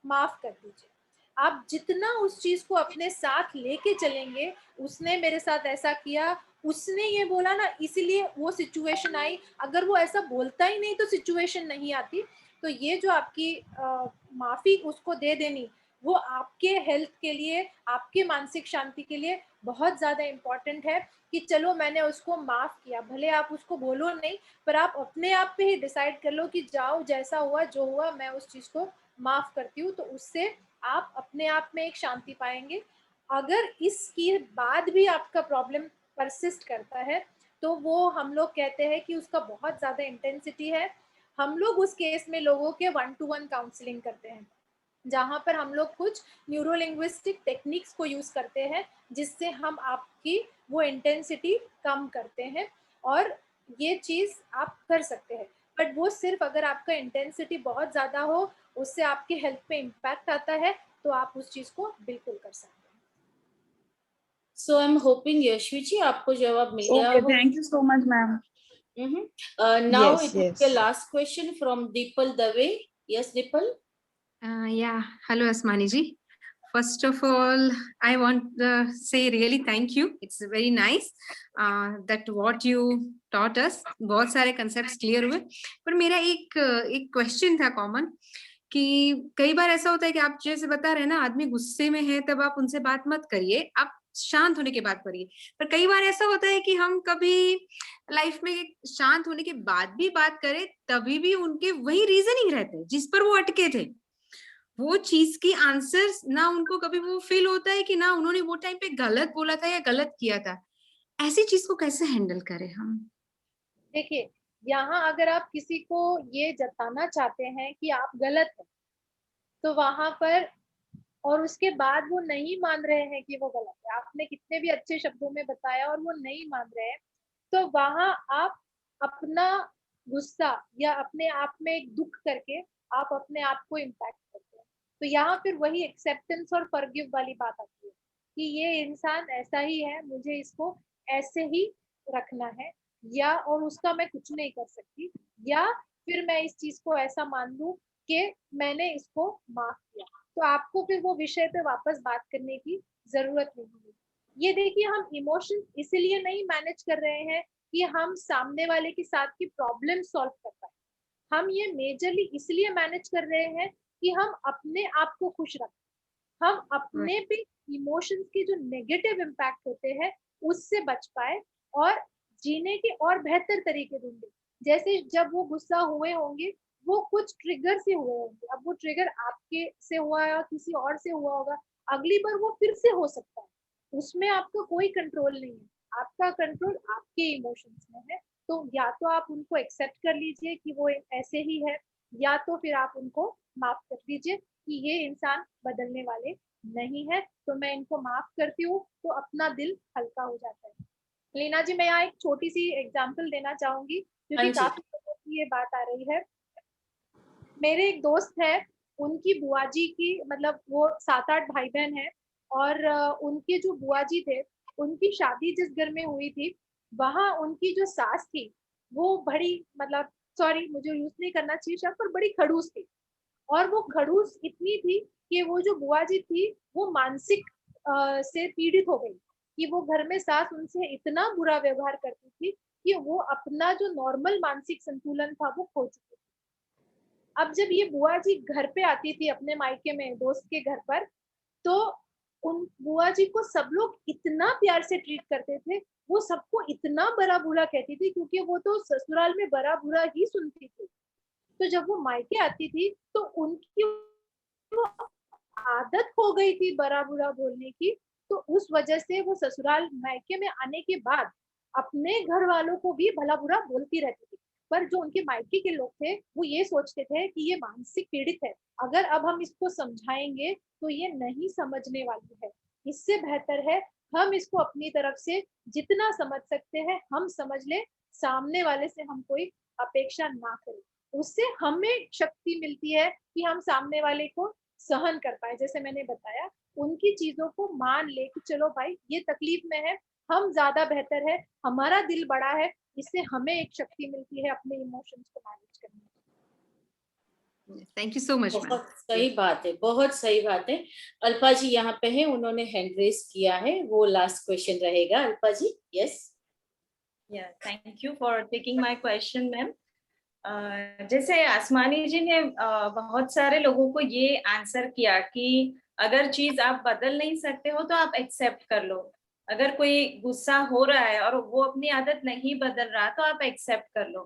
माफ कर दीजिए। आप जितना उस चीज को अपने साथ लेके चलेंगे, उसने मेरे साथ ऐसा किया, उसने ये बोला ना इसलिए वो सिचुएशन आई, अगर वो ऐसा बोलता ही नहीं तो सिचुएशन नहीं आती। तो ये जो आपकी माफी उसको दे देनी, वो आपके हेल्थ के लिए, आपके मानसिक शांति के लिए बहुत ज़्यादा इम्पॉर्टेंट है कि चलो मैंने उसको माफ़ किया। भले आप उसको बोलो नहीं, पर आप अपने आप पे ही डिसाइड कर लो कि जाओ, जैसा हुआ जो हुआ मैं उस चीज़ को माफ़ करती हूँ। तो उससे आप अपने आप में एक शांति पाएंगे। अगर इसके बाद भी आपका प्रॉब्लम परसिस्ट करता है तो वो हम लोग कहते हैं कि उसका बहुत ज़्यादा इंटेंसिटी है। हम लोग उस केस में लोगों के 1-to-1 काउंसलिंग करते हैं, जहाँ पर हम लोग कुछ न्यूरोलिंग्विस्टिक टेक्निक्स को यूज़ करते हैं, जिससे हम आपकी वो इंटेंसिटी कम करते हैं। और ये चीज़ आप कर सकते हैं, बट वो सिर्फ अगर आपका इंटेंसिटी बहुत ज़्यादा हो, उससे आपके हेल्थ पे इम्पैक्ट आता है, तो आप उस चीज़ को बिल्कुल कर सकते हैं। सो आई एम होपिंग यशवी जी आपको जवाब मिल गया Okay, हो। thank you so much, ma'am. Now Yes, it will be yes. the last question from Dipal Dave. Yes, Dipal. Yeah, hello Asmani ji. First of all, I want to say really thank you. It's very nice that what you taught us. बहुत सारे concepts clear हुए, पर मेरा एक question था common कि कई बार ऐसा होता है कि आप जैसे बता रहे हैं ना, आदमी गुस्से में है तब आप उनसे बात मत करिए, आप शांत होने के बाद करिए। पर कई बार ऐसा होता है कि हम कभी लाइफ में शांत होने के बाद भी बात करें, तभी भी उनके वही रीजनिंग रहते हैं जिस पर वो अटके थे, वो चीज की आंसर ना उनको कभी वो फील होता है कि ना उन्होंने वो टाइम पे गलत बोला था या गलत किया था। ऐसी चीज को कैसे हैंडल करें हम? देखिए, यहाँ अगर आप किसी को ये जताना चाहते हैं कि आप गलत हैं, तो वहां पर, और उसके बाद वो नहीं मान रहे हैं कि वो गलत है, आपने कितने भी अच्छे शब्दों में बताया और वो नहीं मान रहे हैं, तो वहां आप अपना गुस्सा या अपने आप में एक दुख करके आप अपने आप को इम्पैक्ट करते हैं। तो यहाँ फिर वही एक्सेप्टेंस और फॉरगिव वाली बात आती है कि ये इंसान ऐसा ही है, मुझे इसको ऐसे ही रखना है, या और उसका मैं कुछ नहीं कर सकती, या फिर मैं इस चीज को ऐसा मान लूं कि मैंने इसको माफ किया। तो आपको फिर वो विषय पे वापस बात करने की जरूरत नहीं है। ये देखिए, हम इमोशंस इसलिए नहीं मैनेज कर रहे हैं कि हम सामने वाले के साथ की प्रॉब्लम सॉल्व कर पाए, हम ये मेजरली इसलिए मैनेज कर रहे हैं कि हम अपने आप को खुश रखें, हम अपने पे इमोशंस के जो नेगेटिव इम्पैक्ट होते हैं उससे बच पाए और जीने के और बेहतर तरीके ढूंढे। जैसे जब वो गुस्सा हुए होंगे, वो कुछ ट्रिगर से हुए होंगे, अब वो ट्रिगर आपके से हुआ या किसी और से हुआ होगा, अगली बार वो फिर से हो सकता है, उसमें आपका कोई कंट्रोल नहीं है, आपका कंट्रोल आपके इमोशंस में है। तो या तो आप उनको एक्सेप्ट कर लीजिए कि वो ऐसे ही है, या तो फिर आप उनको माफ कर दीजिए कि ये इंसान बदलने वाले नहीं है, तो मैं इनको माफ करती हूँ, तो अपना दिल हल्का हो जाता है। लीना जी, मैं यहाँ एक छोटी सी एग्जांपल देना चाहूंगी क्योंकि काफी लोगों की ये बात आ रही है। मेरे एक दोस्त है, उनकी बुआ जी की, मतलब वो 7-8 भाई बहन है, और उनके जो बुआ जी थे, उनकी शादी जिस घर में हुई थी, वहां उनकी जो सास थी वो बड़ी, मतलब सॉरी मुझे यूज नहीं करना चाहिए शायद, पर बड़ी खड़ूस थी। और वो खड़ूस इतनी थी कि वो जो बुआ जी थी वो मानसिक से पीड़ित हो गई कि वो घर में सास उनसे इतना बुरा व्यवहार करती थी कि वो अपना जो नॉर्मल मानसिक संतुलन था वो खो चुकी थी। अब जब ये बुआ जी घर पे आती थी अपने मायके में दोस्त के घर पर, तो उन बुआ जी को सब लोग इतना प्यार से ट्रीट करते थे, वो सबको इतना बड़ा बुरा कहती थी क्योंकि वो तो ससुराल में बड़ा बुरा ही सुनती थी। तो जब वो मायके आती थी तो उनकी वो आदत हो गई थी बड़ा बुरा बोलने की, तो उस वजह से वो ससुराल मायके में आने के बाद अपने घर वालों को भी भला बुरा बोलती रहती थी। पर जो उनके मायके के लोग थे वो ये सोचते थे कि ये मानसिक पीड़ित है, अगर अब हम इसको समझाएंगे तो ये नहीं समझने वाली है, इससे बेहतर है हम इसको अपनी तरफ से जितना समझ सकते हैं हम समझ ले, सामने वाले से हम कोई अपेक्षा ना करें। उससे हमें शक्ति मिलती है कि हम सामने वाले को सहन कर पाए। जैसे मैंने बताया, उनकी चीजों को मान ले कि चलो भाई ये तकलीफ में है, हम ज्यादा बेहतर है, हमारा दिल बड़ा है, इससे हमें एक शक्ति मिलती है अपने इमोशंस को मैनेज करने की। Thank you so much. बहुत सही बात है, बहुत सही बात है। अल्पा जी यहाँ पे है, उन्होंने हैंड रेज किया है, वो लास्ट क्वेश्चन रहेगा। अल्पा जी, yes. Yeah, thank you for taking my question, ma'am. जैसे आसमानी जी ने बहुत सारे लोगों को ये आंसर किया कि अगर चीज आप बदल नहीं सकते हो तो आप एक्सेप्ट कर लो। अगर कोई गुस्सा हो रहा है और वो अपनी आदत नहीं बदल रहा तो आप एक्सेप्ट कर लो।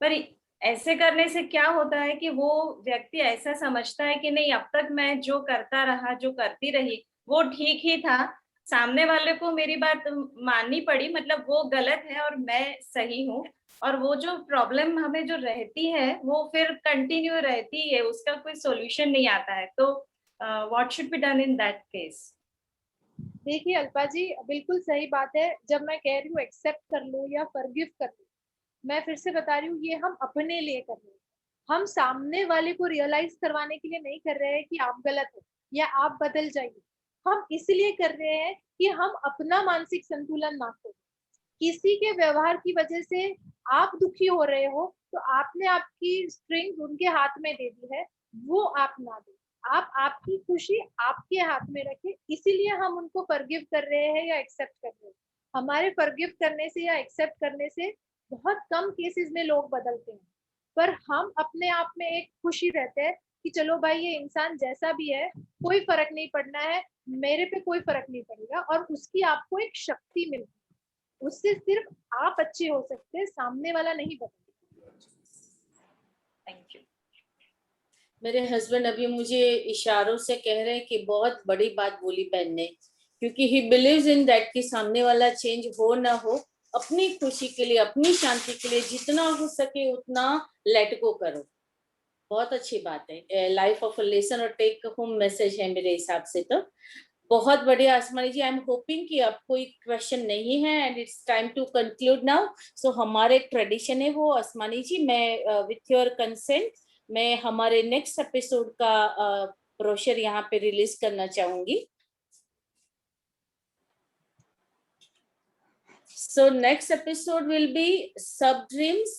पर ऐसे करने से क्या होता है कि वो व्यक्ति ऐसा समझता है कि नहीं, अब तक मैं जो करता रहा, जो करती रही, वो ठीक ही था, सामने वाले को मेरी बात माननी पड़ी, मतलब वो गलत है और मैं सही हूँ। और वो जो प्रॉब्लम हमें जो रहती है वो फिर कंटिन्यू रहती है, उसका कोई सॉल्यूशन नहीं आता है। तो what should be done in that case? देखिए अल्पा जी, बिल्कुल सही बात है। जब मैं कह रही हूँ एक्सेप्ट कर लो या फॉरगिव कर लो, मैं फिर से बता रही हूँ ये हम अपने लिए कर रहे हैं। हम सामने वाले को रियलाइज करवाने के लिए नहीं कर रहे हैं कि आप गलत हो या आप बदल जाइए। हम इसलिए कर रहे हैं कि हम अपना मानसिक संतुलन ना खोएं। किसी के व्यवहार की वजह से आप दुखी हो रहे हो तो आपने आपकी स्ट्रिंग उनके हाथ में दे दी है, वो आप ना दें। आप आपकी खुशी आपके हाथ में रखें, इसीलिए हम उनको फॉरगिव कर रहे हैं या एक्सेप्ट कर रहे हैं। हमारे फॉरगिव करने से या एक्सेप्ट करने से बहुत कम केसेस में लोग बदलते हैं, पर हम अपने आप में एक खुशी रहते हैं कि चलो भाई ये इंसान जैसा भी है कोई फर्क नहीं पड़ना है, मेरे पे कोई फर्क नहीं पड़ेगा। और उसकी आपको एक शक्ति मिलती है, उससे सिर्फ आप अच्छे हो सकते हैं, सामने वाला नहीं बदलता। Thank you. मेरे हस्बैंड अभी मुझे इशारों से कह रहे हैं कि बहुत बड़ी बात बोली बहन ने, क्योंकि ही बिलीव्स इन दैट कि सामने वाला चेंज हो ना हो, अपनी खुशी के लिए, अपनी शांति के लिए जितना हो सके उतना लेट गो करो। बहुत अच्छी बात है, लाइफ ऑफ अ लेसन और टेक होम मैसेज है मेरे हिसाब से। तो बहुत बढ़िया आसमानी जी, आई एम होपिंग कि अब कोई क्वेश्चन नहीं है and it's time to conclude now. So हमारे ट्रेडिशन है वो आसमानी जी, मैं विथ योर कंसेंट मैं हमारे नेक्स्ट एपिसोड का ब्रोशर यहाँ पे रिलीज करना चाहूंगी। So next episode will be sub dreams,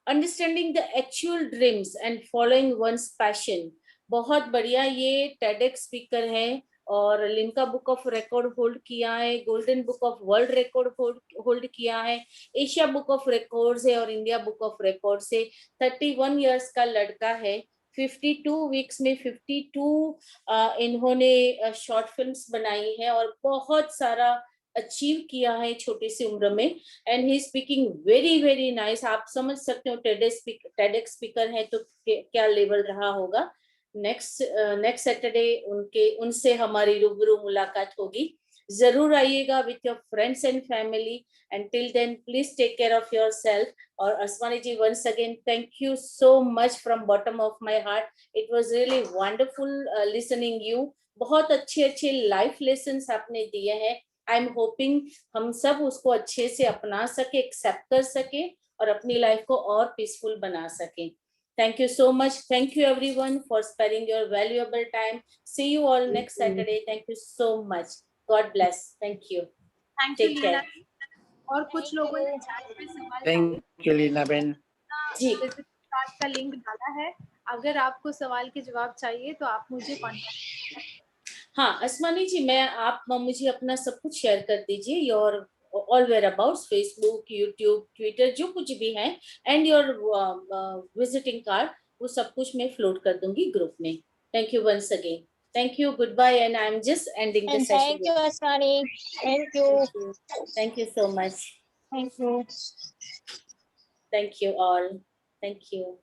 understanding the actual dreams and following one's passion। बहुत बढ़िया, ये TEDx स्पीकर है और Limca book of record hold किया है, golden book of world record hold किया है, एशिया बुक ऑफ रिकॉर्ड्स है और इंडिया बुक ऑफ रिकॉर्ड से। 31 इयर्स का लड़का है। 52 वीक्स में 52 इन्होंने शॉर्ट फिल्म्स बनाई है और बहुत सारा अचीव किया है छोटी सी उम्र में। And he speaking very very nice. आप समझ सकते हो टेडेक्स स्पीकर है तो क्या लेवल रहा होगा। नेक्स्ट सैटरडे उनसे हमारी रूबरू मुलाकात होगी। जरूर आइएगा with your friends and family. And till then please take care of yourself. और Aasmani ji, once again thank you so much from bottom of my heart. It was really wonderful listening you. बहुत अच्छे अच्छे life lesson आपने दिए हैं। आई am hopping हम सब उसको अच्छे से अपना सके, एक्सेप्ट कर सके और अपनी लाइफ को और पीसफुल बना सके। Thank you so much. Thank you everyone for sparing your valuable time. See you all next Saturday. Thank you so much. God bless. Thank you. Thank you Leena. और कुछ लोगों ने चैट में सवाल थैंक यू लीना बहन जी chart का link डाला है, अगर आपको सवाल के जवाब चाहिए तो आप मुझे कॉन्टेक्ट। हाँ आसमानी जी, आप मुझे अपना सब कुछ शेयर कर दीजिए, your all whereabouts, Facebook, YouTube, Twitter, जो कुछ भी है, एंड योर विजिटिंग कार्ड, वो सब कुछ मैं फ्लोट कर दूंगी ग्रुप में। Thank you once again. Thank you. Goodbye. And I'm just ending the session. Thank you, Asmani. Thank you. Thank you so much. Thank you. Thank you all. Thank you.